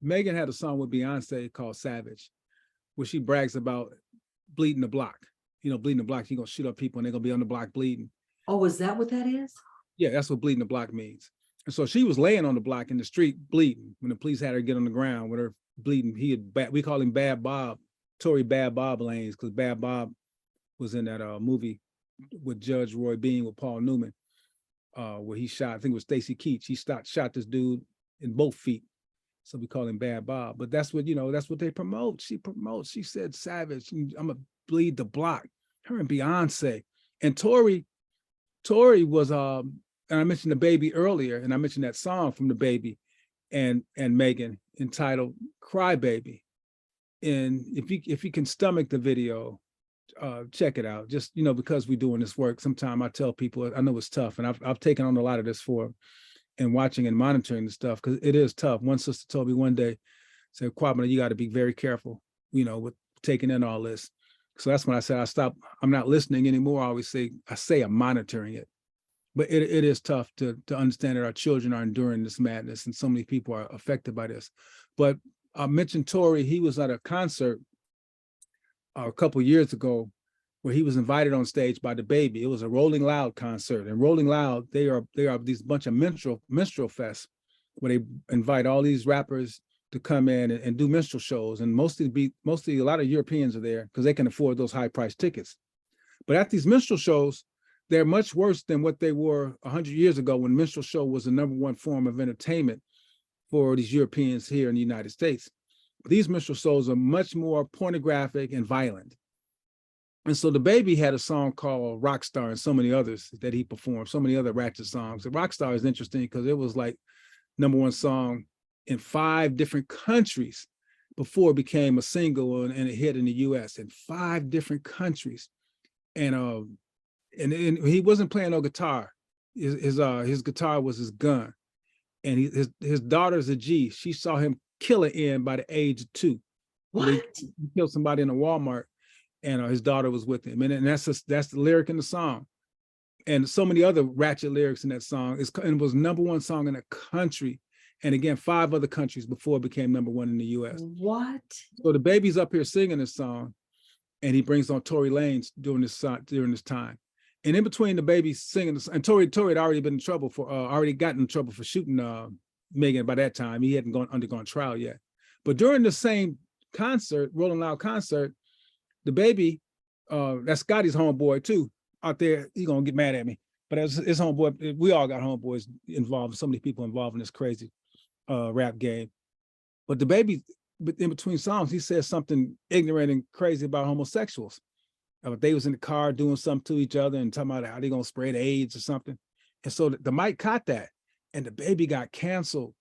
Megan had a song with Beyonce called Savage, where she brags about bleeding the block. You know, bleeding the block, you're gonna shoot up people and they're gonna be on the block bleeding. Oh, is that what that is? Yeah, that's what bleeding the block means. And so she was laying on the block in the street bleeding when the police had her get on the ground with her bleeding. We call him Bad Bob, Tory Bad Bob Lanez, because Bad Bob was in that movie with Judge Roy Bean with Paul Newman, where he shot, I think it was Stacy Keach. He shot this dude in both feet. So we call him Bad Bob. But that's what, that's what they promote. She said Savage, I'm gonna bleed the block. Her and Beyonce. And Tory was and I mentioned the baby earlier, and I mentioned that song from the baby and Megan entitled Cry Baby. And if you can stomach the video, check it out. Just, because we're doing this work, sometimes I tell people, I know it's tough, and I've taken on a lot of this and watching and monitoring the stuff, because it is tough. One sister told me one day, said, Kwabena, you got to be very careful, with taking in all this. So that's when I said, I'm not listening anymore. I say I'm monitoring it. But it is tough to understand that our children are enduring this madness, and so many people are affected by this. But I mentioned Tory. He was at a concert a couple years ago where he was invited on stage by the baby. It was a Rolling Loud concert, and Rolling Loud, they are these bunch of minstrel fests where they invite all these rappers to come in and do minstrel shows. And mostly a lot of Europeans are there because they can afford those high price tickets. But at these minstrel shows, they're much worse than what they were 100 years ago when minstrel show was the #1 form of entertainment for these Europeans here in the United States. These minstrel shows are much more pornographic and violent. And so the baby had a song called Rockstar and so many others that he performed, so many other ratchet songs. The Rockstar is interesting because it was like #1 song in 5 different countries before it became a single and a hit in the US, in 5 different countries. And he wasn't playing no guitar. His guitar was his gun. And his daughter's a G. She saw him kill an N by the age of 2. What? He killed somebody in a Walmart, and his daughter was with him. And that's the lyric in the song. And so many other ratchet lyrics in that song. It was #1 song in the country. And again, 5 other countries before it became #1 in the US. What? So the baby's up here singing this song, and he brings on Tory Lanez during this time. And in between the baby singing this, and Tory had already been in trouble for already gotten in trouble for shooting Megan by that time. He hadn't undergone trial yet. But during the same concert, Rolling Loud concert, the baby, that's Scotty's homeboy too, out there, he's gonna get mad at me. But as his homeboy, we all got homeboys involved, so many people involved in this crazy rap game. But the baby, in between songs, he said something ignorant and crazy about homosexuals. They was in the car doing something to each other and talking about how they gonna spread AIDS or something. And so the mic caught that, and the baby got canceled.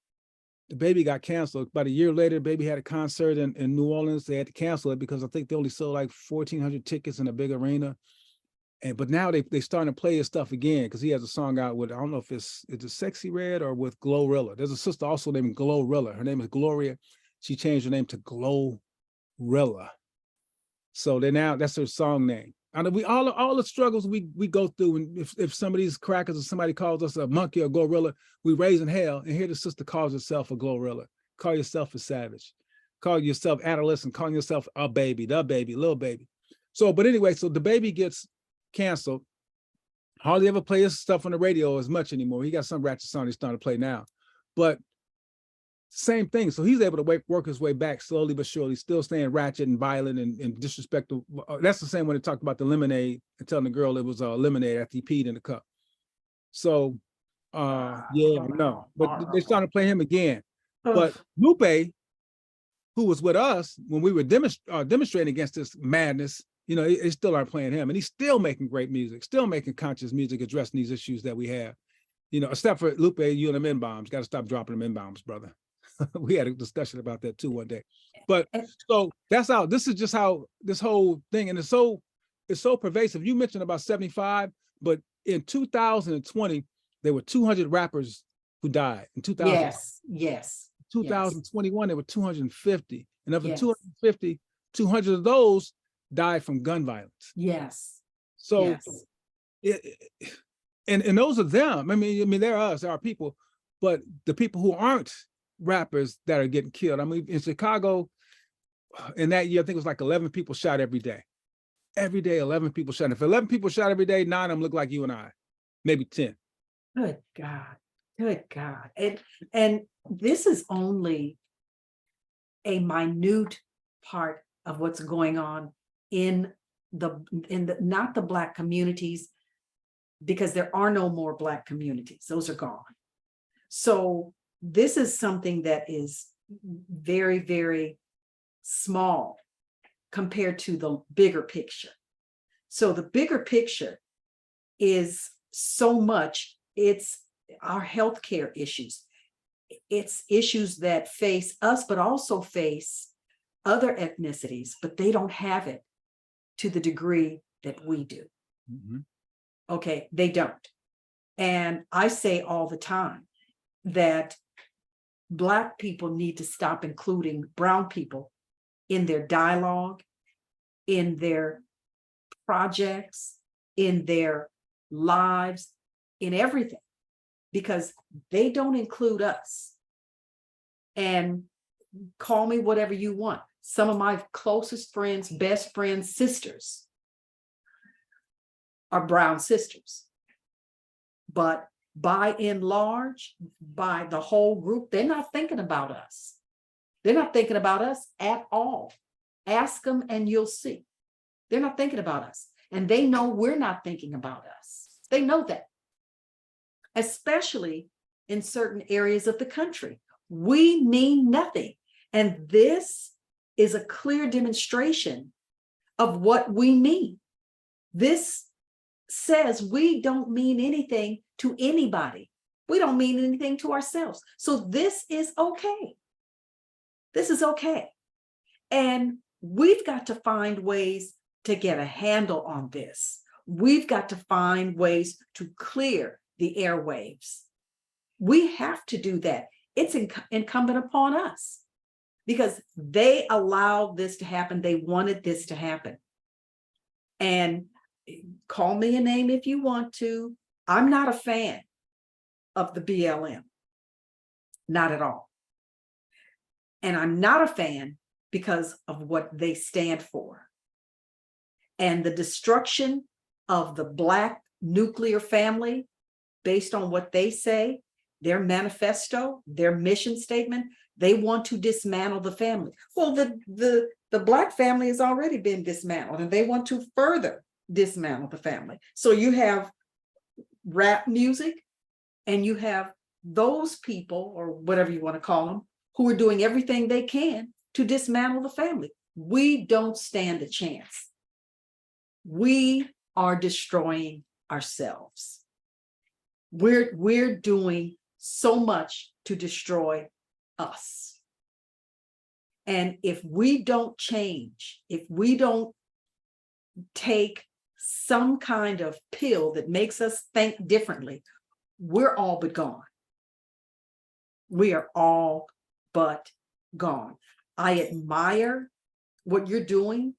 The baby got canceled. About a year later, the baby had a concert in New Orleans. They had to cancel it because I think they only sold like 1,400 tickets in a big arena. But now they starting to play his stuff again because he has a song out with, I don't know if it's Sexy Red or with Glorilla. There's a sister also named Glorilla. Her name is Gloria. She changed her name to Glorilla. So that's her song name. And we all the struggles we go through, and if some of these crackers or somebody calls us a monkey or gorilla, we raise in hell. And here the sister calls herself a Glorilla. Call yourself a savage. Call yourself adolescent. Call yourself a baby, the baby, little baby. So, but anyway, so the baby gets canceled. Hardly ever play his stuff on the radio as much anymore. He got some ratchet song he's starting to play now, but same thing. So he's able to work his way back slowly but surely, still staying ratchet and violent and disrespectful. That's the same when they talked about the lemonade and telling the girl it was lemonade after he peed in the cup. So, no, but they started to play him again. But Lupe, who was with us when we were demonstrating against this madness, they still aren't playing him, and he's still making great music, still making conscious music, addressing these issues that we have. Except for Lupe, you and them N-bombs, got to stop dropping them N-bombs, brother. We had a discussion about that too one day. But so that's how, this is just how this whole thing, and it's so pervasive. You mentioned about 75, but in 2020, there were 200 rappers who died. In 2000, yes. 2021, there were 250. And of the 250, 200 of those died from gun violence. Yes. So, and those are them. I mean, they're us, they're our people, but the people who aren't rappers that are getting killed. I mean, in Chicago, in that year, I think it was like 11 people shot every day. Every day, 11 people shot. If 11 people shot every day, 9 of them look like you and I, maybe 10. Good God. Good God. And this is only a minute part of what's going on in the not the Black communities, because there are no more Black communities. Those are gone. So this is something that is very, very small compared to the bigger picture. So the bigger picture is so much. It's our healthcare issues. It's issues that face us, but also face other ethnicities, but they don't have it to the degree that we do. Mm-hmm. Okay, they don't. And I say all the time that Black people need to stop including brown people in their dialogue, in their projects, in their lives, in everything, because they don't include us. And call me whatever you want. Some of my closest friends, best friends, sisters are brown sisters, but by and large, by the whole group, they're not thinking about us. They're not thinking about us at all. Ask them and you'll see. They're not thinking about us. And they know we're not thinking about us. They know that. Especially in certain areas of the country. We mean nothing. And this is a clear demonstration of what we mean. This says we don't mean anything to anybody. We don't mean anything to ourselves. So this is okay. This is okay. And we've got to find ways to get a handle on this. We've got to find ways to clear the airwaves. We have to do that. It's incumbent upon us because they allowed this to happen. They wanted this to happen. And call me a name if you want to. I'm not a fan of the BLM. Not at all. And I'm not a fan because of what they stand for. And the destruction of the Black nuclear family, based on what they say, their manifesto, their mission statement, they want to dismantle the family. Well, the Black family has already been dismantled, and they want to further dismantle the family. So you have rap music, and you have those people, or whatever you want to call them, who are doing everything they can to dismantle the family. We don't stand a chance. We are destroying ourselves. We're doing so much to destroy us. And if we don't change, if we don't take some kind of pill that makes us think differently, we're all but gone. We are all but gone. I admire what you're doing.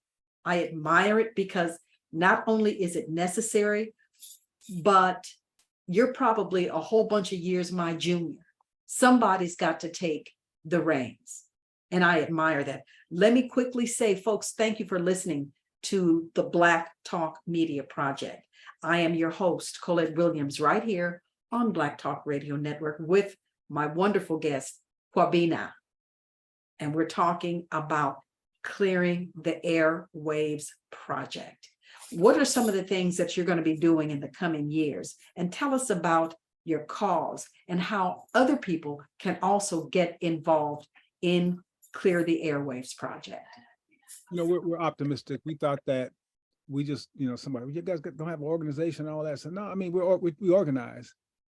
I admire it because not only is it necessary, but you're probably a whole bunch of years my junior. Somebody's got to take the reins. And I admire that. Let me quickly say, folks, thank you for listening to the Black Talk Media Project. I am your host, Colette Williams, right here on Black Talk Radio Network with my wonderful guest, Kwabena. And we're talking about Clearing the Airwaves Project. What are some of the things that you're going to be doing in the coming years? And tell us about your cause and how other people can also get involved in Clear the Airwaves Project. You know, we're optimistic. We thought that we just, somebody, you guys don't have an organization and all that. So no, I mean, we organize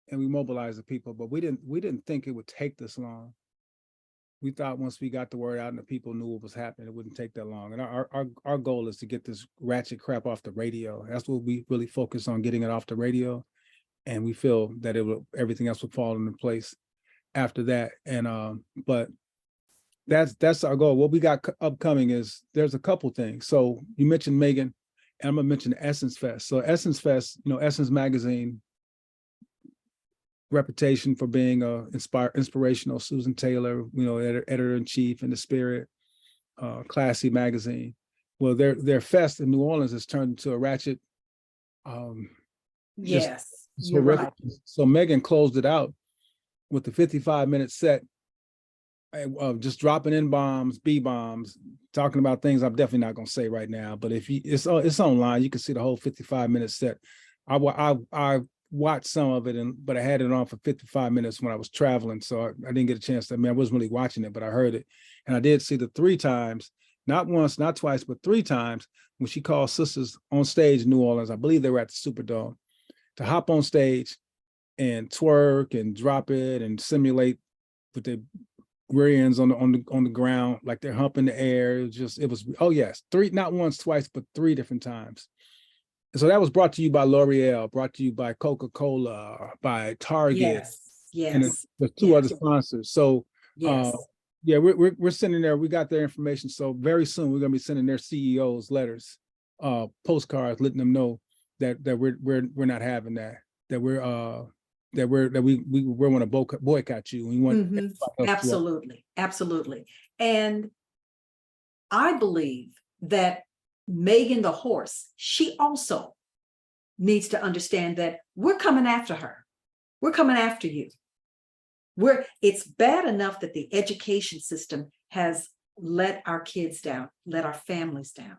and we mobilize the people, but we didn't think it would take this long. We thought once we got the word out and the people knew what was happening, it wouldn't take that long. And our goal is to get this ratchet crap off the radio. That's what we really focus on, getting it off the radio. And we feel that everything else will fall into place after that. And but that's our goal. What we got upcoming is there's a couple things. So you mentioned Megan, and I'm gonna mention Essence Fest. So Essence Fest, Essence Magazine, reputation for being inspirational. Susan Taylor, editor-in-chief in the Spirit, classy magazine. Well, their fest in New Orleans has turned into a ratchet. Yes, you're right. So Megan closed it out with the 55-minute set of just dropping in bombs, B-bombs, talking about things I'm definitely not going to say right now. But if it's online, you can see the whole 55-minute set. I watched some of it, but I had it on for 55 minutes when I was traveling, so I didn't get a chance to. I wasn't really watching it, but I heard it, and I did see the 3 times, not once, not twice, but 3 times when she called sisters on stage in New Orleans. I believe they were at the Superdome, to hop on stage and twerk and drop it and simulate with their rear ends on the ground like they're humping the air. It was oh yes, 3, not once, twice, but 3 different times. So that was brought to you by L'Oreal, brought to you by Coca-Cola, by Target, yes, and there's 2 other sponsors. So yes. Yeah, we're sending we got their information. So very soon we're gonna be sending their CEOs letters, postcards, letting them know that we're not having that we want to boycott you. We want absolutely. And I believe that Megan the horse, she also needs to understand that we're coming after her. We're coming after you. It's bad enough that the education system has let our kids down, let our families down.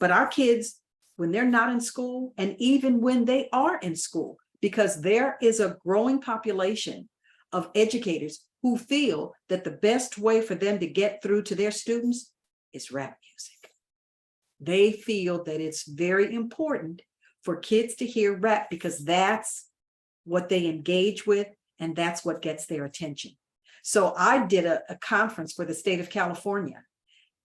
But our kids, when they're not in school, and even when they are in school, because there is a growing population of educators who feel that the best way for them to get through to their students is rap music. They feel that it's very important for kids to hear rap because that's what they engage with and that's what gets their attention. So I did a conference for the state of California,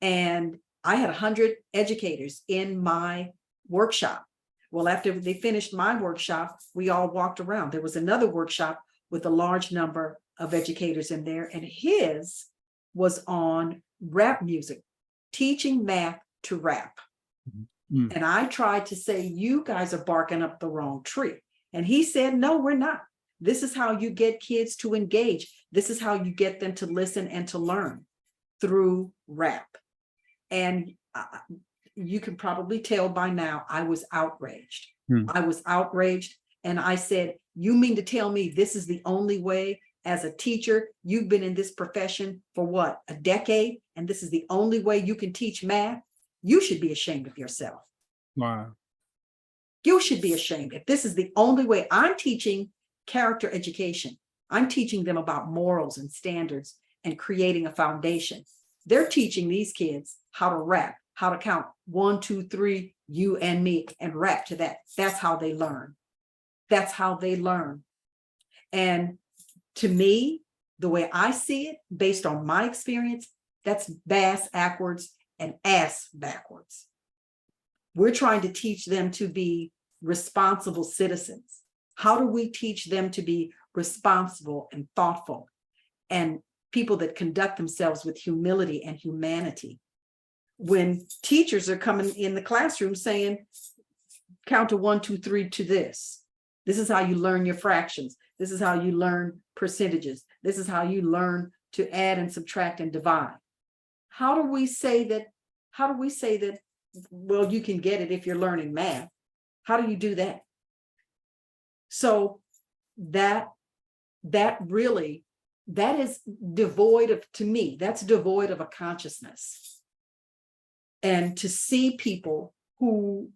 and I had 100 educators in my workshop. Well, after they finished my workshop, we all walked around. There was another workshop with a large number of educators in there, and his was on rap music, teaching math to rap. Mm-hmm. And I tried to say, you guys are barking up the wrong tree. And he said, no, we're not. This is how you get kids to engage. This is how you get them to listen and to learn through rap. And you can probably tell by now, I was outraged. I was outraged. And I said, you mean to tell me this is the only way as a teacher? You've been in this profession for what, a decade? And this is the only way you can teach math? You should be ashamed of yourself. Wow. You should be ashamed. If this is the only way, I'm teaching character education. I'm teaching them about morals and standards and creating a foundation. They're teaching these kids how to rap, how to count 1, 2, 3, you and me, and rap to that. That's how they learn. That's how they learn. And to me, the way I see it, based on my experience, that's bass backwards and ass backwards. We're trying to teach them to be responsible citizens. How do we teach them to be responsible and thoughtful and people that conduct themselves with humility and humanity? When teachers are coming in the classroom saying, count to 1, 2, 3 to this. This is how you learn your fractions. This is how you learn percentages. This is how you learn to add and subtract and divide. How do we say that, well, you can get it if you're learning math? How do you do that? So that is devoid of, to me, that's devoid of a consciousness. And to see people who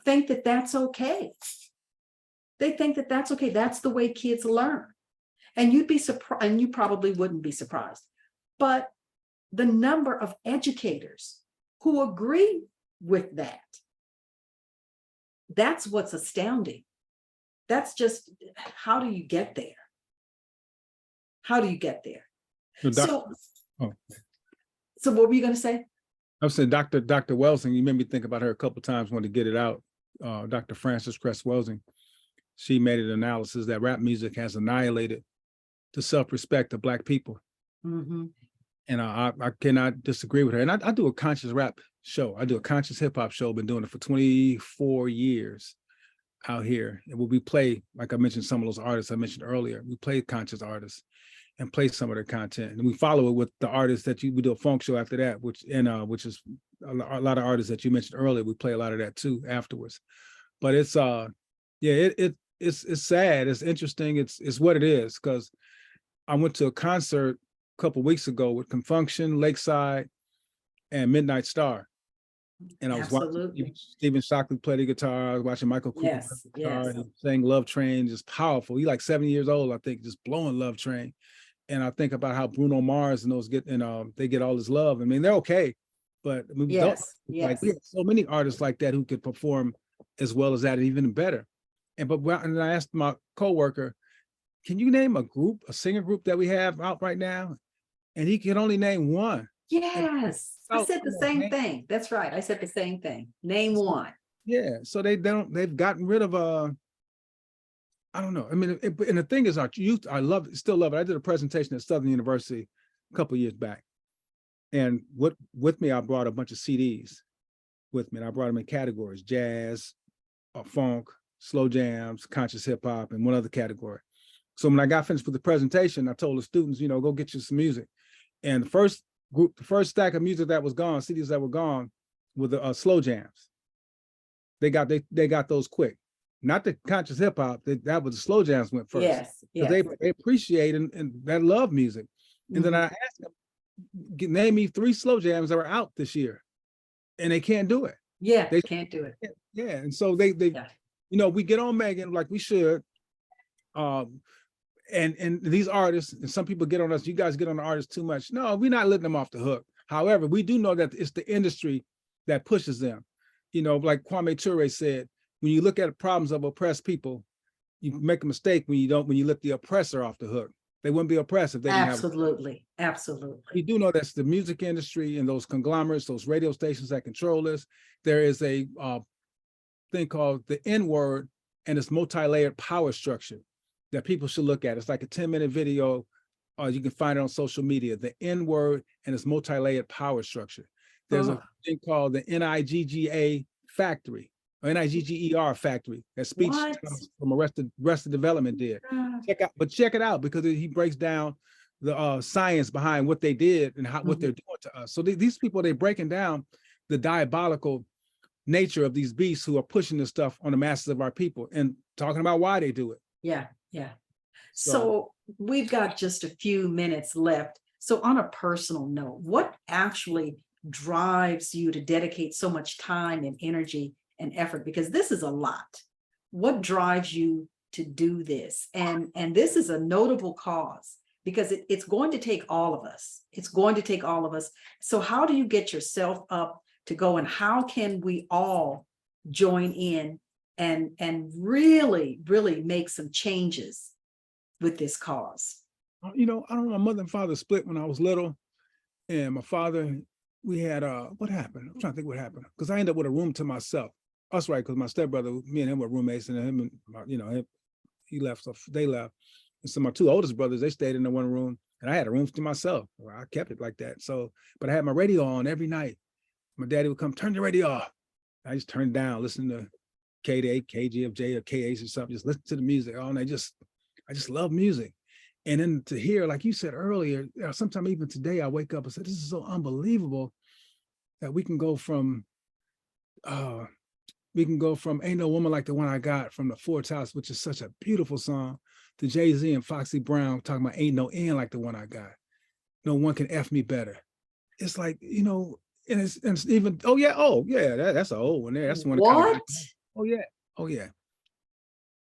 think that that's okay. They think that that's okay. That's the way kids learn. And you'd be surprised, and you probably wouldn't be surprised, but the number of educators who agree with that, that's what's astounding. That's just, how do you get there? How do you get there? So what were you going to say? I was saying Dr. Welsing, you made me think about her a couple of times, wanted to get it out. Dr. Frances Cress Welsing, she made an analysis that rap music has annihilated the self-respect of Black people. Mm-hmm. And I cannot disagree with her. And I do a conscious rap show. I do a conscious hip hop show. Been doing it for 24 years out here. And we play, like I mentioned, some of those artists I mentioned earlier. We play conscious artists and play some of their content. And we follow it with the artists that we do a funk show after that, which is a lot of artists that you mentioned earlier. We play a lot of that too afterwards. But it's it's sad. It's interesting. It's what it is. Because I went to a concert a couple of weeks ago with Confunction, Lakeside, and Midnight Star. And I was watching Stephen Shockley play the guitar. I was watching Michael Cooper play the guitar. And saying Love Train, just powerful. He's like 7 years old, I think, just blowing Love Train. And I think about how Bruno Mars and those they get all this love. I mean, they're okay, but I mean, like we have so many artists like that who could perform as well as that, and even better. And I asked my coworker, can you name a singer group that we have out right now? And he could only name one. Yes, I said the same thing. That's right. I said the same thing. Name one. Yeah. So they've gotten rid of I don't know. I mean, and the thing is, our youth, still love it. I did a presentation at Southern University a couple of years back. And with me, I brought a bunch of CDs with me. And I brought them in categories: jazz, funk, slow jams, conscious hip hop, and one other category. So when I got finished with the presentation, I told the students, go get you some music. And the first stack of music that was gone, CDs that were gone, were the slow jams. They got those quick. Not the conscious hip hop. That was the slow jams went first. because yes. they appreciate and that love music. And then I asked them, name me 3 slow jams that were out this year, and they can't do it. Yeah, They can't do it. yeah, and so they Yeah. you know, we get on Megan like we should, and these artists, and some people get on us, you guys get on the artists too much. No, we're not letting them off the hook. However, we do know that it's the industry that pushes them. You know, like Kwame Ture said, when you look at problems of oppressed people, you make a mistake when you let the oppressor off the hook. They wouldn't be oppressed if they didn't have. Absolutely. We Absolutely. do know that's the music industry and those conglomerates, those radio stations that control this. There is a thing called the N-word and its multi-layered power structure that people should look at. It's like a 10-minute video. You can find it on social media, the N-word and its multi-layered power structure. There's a thing called the NIGGA factory, or NIGGER factory, that speech from Arrested Development did. Check it out, because he breaks down the science behind what they did and what they're doing to us. So these people, they're breaking down the diabolical nature of these beasts who are pushing this stuff on the masses of our people and talking about why they do it. Yeah, yeah. So we've got just a few minutes left. So on a personal note, what actually drives you to dedicate so much time and energy and effort? Because this is a lot. What drives you to do this? And this is a notable cause, because it's going to take all of us. It's going to take all of us. So how do you get yourself up to go, and how can we all join in and really, really make some changes with this cause? You know, I don't know, my mother and father split when I was little, and my father, we had what happened? I'm trying to think what happened, because I ended up with a room to myself. That's right, because my stepbrother, me and him were roommates, and him and you know, he left, so they left. And so my 2 oldest brothers, they stayed in the one room, and I had a room to myself. I kept it like that. So, but I had my radio on every night. My daddy would come, turn the radio off. I just turned down, listen to K8, KGFJ, or KH or something, just listen to the music all night. I just love music. And then to hear, like you said earlier, sometime even today, I wake up and say, this is so unbelievable that we can go from Ain't No Woman Like the One I Got from the Four Tops, which is such a beautiful song, to Jay-Z and Foxy Brown talking about Ain't No End Like the One I Got. No one can F me better. It's like, you know, and it's even, that's an old one there. That's the one. What? Oh yeah.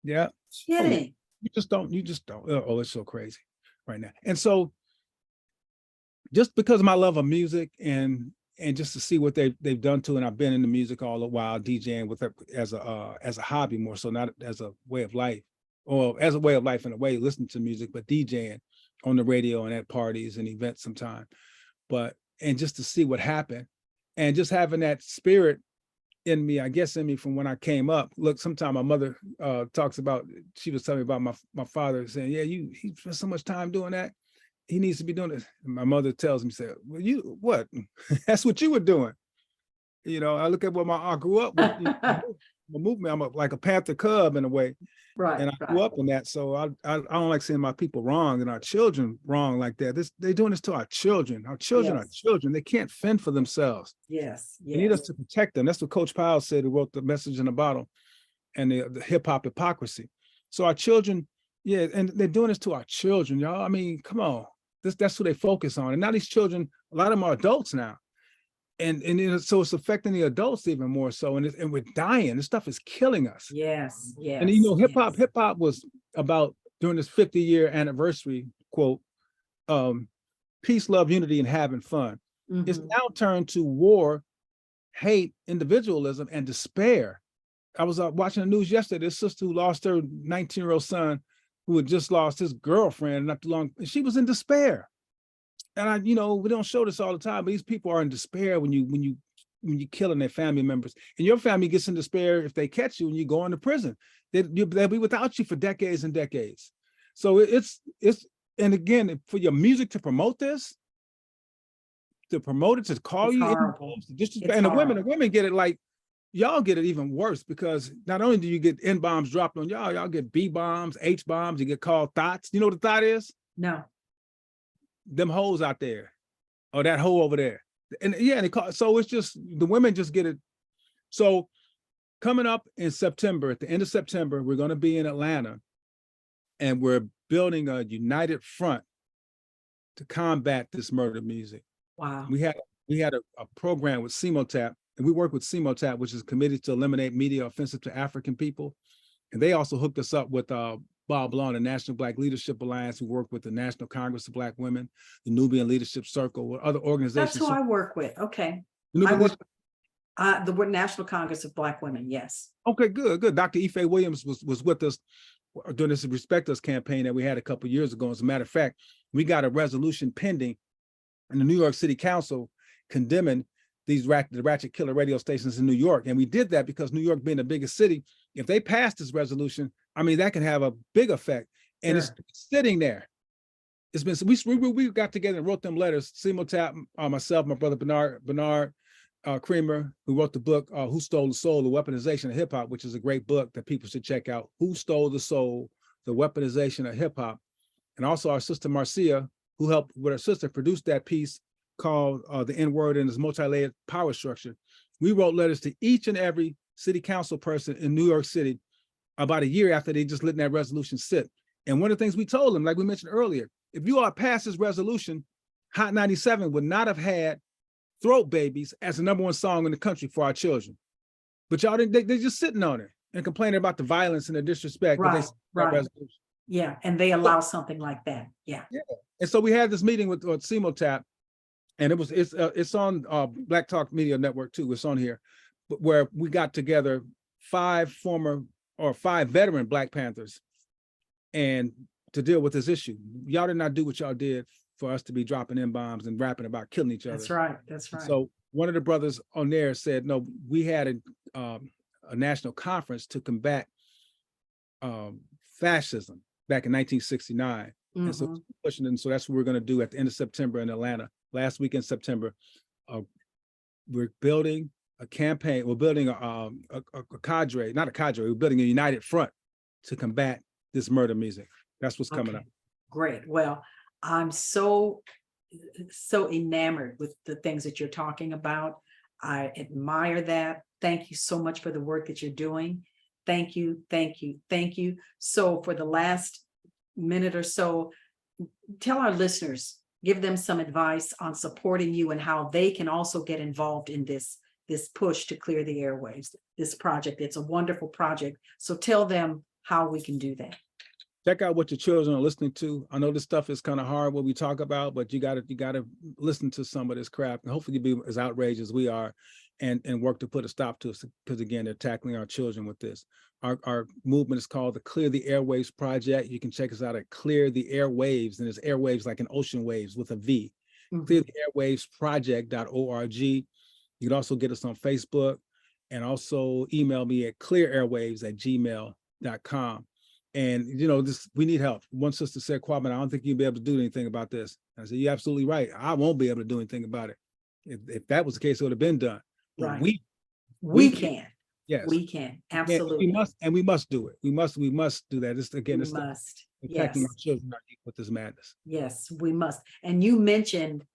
Yeah. Kidding. You just don't. Oh, it's so crazy right now. And so just because of my love of music and just to see what they've done to it, and I've been in the music all the while, DJing with it as a hobby more so, not as a way of life, or as a way of life in a way, listening to music, but DJing on the radio and at parties and events sometime. And just to see what happened, and just having that spirit in me, I guess in me from when I came up. Look, sometimes my mother talks about, she was telling me about my father saying, yeah, he spent so much time doing that. He needs to be doing this. And my mother tells me, said, well, you what? That's what you were doing. You know, I look at what I grew up with, the movement. I'm like a Panther cub in a way. Right. And I grew up in that. So I don't like seeing my people wrong and our children wrong like that. They're doing this to our children. Our children are children. They can't fend for themselves. Yes. They need us to protect them. That's what Coach Powell said, who wrote The Message in a Bottle and the hip hop hypocrisy. So our children, and they're doing this to our children, y'all. I mean, come on. That's who they focus on. And now these children, a lot of them are adults now. And so it's affecting the adults even more so. And we're dying. This stuff is killing us. Yes. And hip hop was about, during this 50-year anniversary, quote, peace, love, unity, and having fun. It's now turned to war, hate, individualism, and despair. I was watching the news yesterday. This sister who lost her 19-year-old son, who had just lost his girlfriend not too long, and she was in despair. And we don't show this all the time, but these people are in despair when you're killing their family members. And your family gets in despair if they catch you and you go into prison. They'll be without you for decades and decades. So it's and again, for your music to promote this, to promote it, to call you, and the women get it like, y'all get it even worse, because not only do you get N bombs dropped on y'all get B bombs, H bombs, you get called thoughts. You know what a thought is? No. Them hoes out there, or that hoe over there. And so it's just, the women just get it. So coming up in September, at the end of September, we're going to be in Atlanta, and we're building a united front to combat this murder music. Wow. We had a program with CMOTAP, and we work with CMOTAP, which is committed to eliminate media offensive to African people. And they also hooked us up with Bob Law, the National Black Leadership Alliance, who work with the National Congress of Black Women, the Nubian Leadership Circle, with other organizations. That's who I work with. Okay. The National Congress of Black Women. Yes. Okay, good. Dr. Ife Williams was with us during this Respect Us campaign that we had a couple of years ago. As a matter of fact, we got a resolution pending in the New York City Council condemning the ratchet killer radio stations in New York. And we did that because New York being the biggest city, if they pass this resolution, I mean, that can have a big effect. And It's sitting there. It's been, we got together and wrote them letters. CMOTAP, myself, my brother Bernard Creamer, who wrote the book, Who Stole the Soul, The Weaponization of Hip Hop, which is a great book that people should check out. Who Stole the Soul, The Weaponization of Hip Hop. And also our sister Marcia, who helped with her sister produce that piece called The N-Word and Its Multi-Layered Power Structure. We wrote letters to each and every city council person in New York City about a year after they just letting that resolution sit. And one of the things we told them, like we mentioned earlier, if you all pass this resolution, Hot 97 would not have had Throat Babies as the #1 song in the country for our children. But y'all didn't, they're just sitting on it and complaining about the violence and the disrespect. Right, right. Resolution. Yeah, and they allow something like that. Yeah. And so we had this meeting with CMOTAP, and it's on Black Talk Media Network too. It's on here, where we got together 5 veteran Black Panthers, and to deal with this issue. Y'all did not do what y'all did for us to be dropping bombs and rapping about killing each other. That's right. That's right. So one of the brothers on there said, no, we had a national conference to combat fascism back in 1969. And so pushing, and so that's what we're going to do at the end of September in Atlanta. Last week in September, we're building a campaign. We're building a cadre, not a cadre. We're building a united front to combat this murder music. That's what's coming up. Great. Well, I'm so enamored with the things that you're talking about. I admire that. Thank you so much for the work that you're doing. Thank you, thank you, thank you. So for the last minute or so, tell our listeners, give them some advice on supporting you and how they can also get involved in this push to clear the airwaves, this project. It's a wonderful project. So tell them how we can do that. Check out what your children are listening to. I know this stuff is kind of hard what we talk about, but you gotta listen to some of this crap, and hopefully you'll be as outraged as we are, and work to put a stop to it, because again, they're tackling our children with this. Our movement is called the Clear the Airwaves Project. You can check us out at Clear the Airwaves, and it's airwaves like an ocean waves with a V. ClearTheAirwavesProject.org. You can also get us on Facebook, and also email me at clearairwaves@gmail.com. And we need help. One sister said, Kwabena, I don't think you'll be able to do anything about this. I said, you're absolutely right. I won't be able to do anything about it. If that was the case, it would have been done. Right. We can. Yes. We can. Absolutely. We must do it. We must do that. It's protecting our children with this madness. Yes, we must. And you mentioned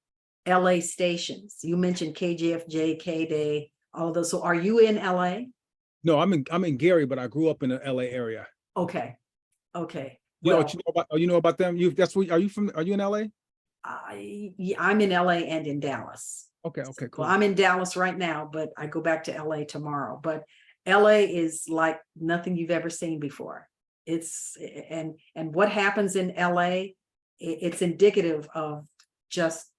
LA stations. You mentioned KGFJ, K-Day, all of those. So are you in LA? No, I'm in Gary, but I grew up in the LA area. Okay. Okay. Well, you know about them? Are you in LA? I'm in LA and in Dallas. Okay, cool. Well, I'm in Dallas right now, but I go back to LA tomorrow. But LA is like nothing you've ever seen before. And what happens in LA, it's indicative of just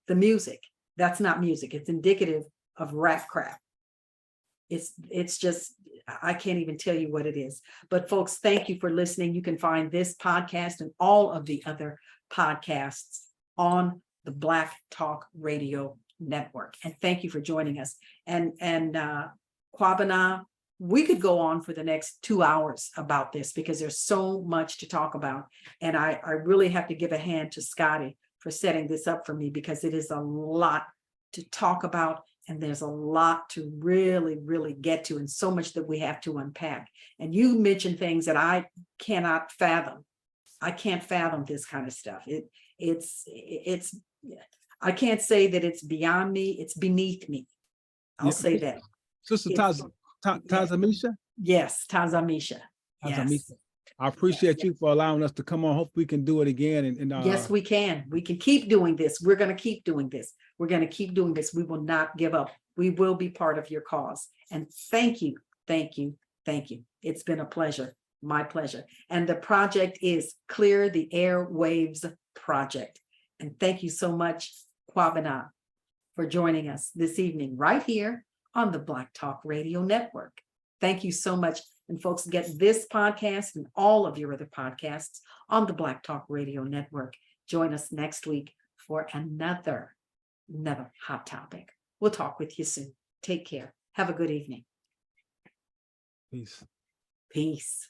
the music. That's not music. It's indicative of rap crap. It's just, I can't even tell you what it is. But folks, thank you for listening. You can find this podcast and all of the other podcasts on the Black Talk Radio Network. And thank you for joining us. And Kwabena, we could go on for the next 2 hours about this because there's so much to talk about. And I really have to give a hand to Scotty for setting this up for me, because it is a lot to talk about. And there's a lot to really, really get to, and so much that we have to unpack. And you mentioned things that I cannot fathom. I can't fathom this kind of stuff. It's I can't say that it's beyond me. It's beneath me. I'll say that. Sister Tazamisha? Yes, Tazamisha. Yes. I appreciate you for allowing us to come on. Hope we can do it again. Yes, we can. We can keep doing this. We're going to keep doing this. We're going to keep doing this. We will not give up. We will be part of your cause. And thank you, thank you, thank you. It's been a pleasure, my pleasure. And the project is Clear the Airwaves Project. And thank you so much, Kwabena, for joining us this evening right here on the Black Talk Radio Network. Thank you so much. And folks, get this podcast and all of your other podcasts on the Black Talk Radio Network. Join us next week for another hot topic. We'll talk with you soon. Take care. Have a good evening. Peace. Peace.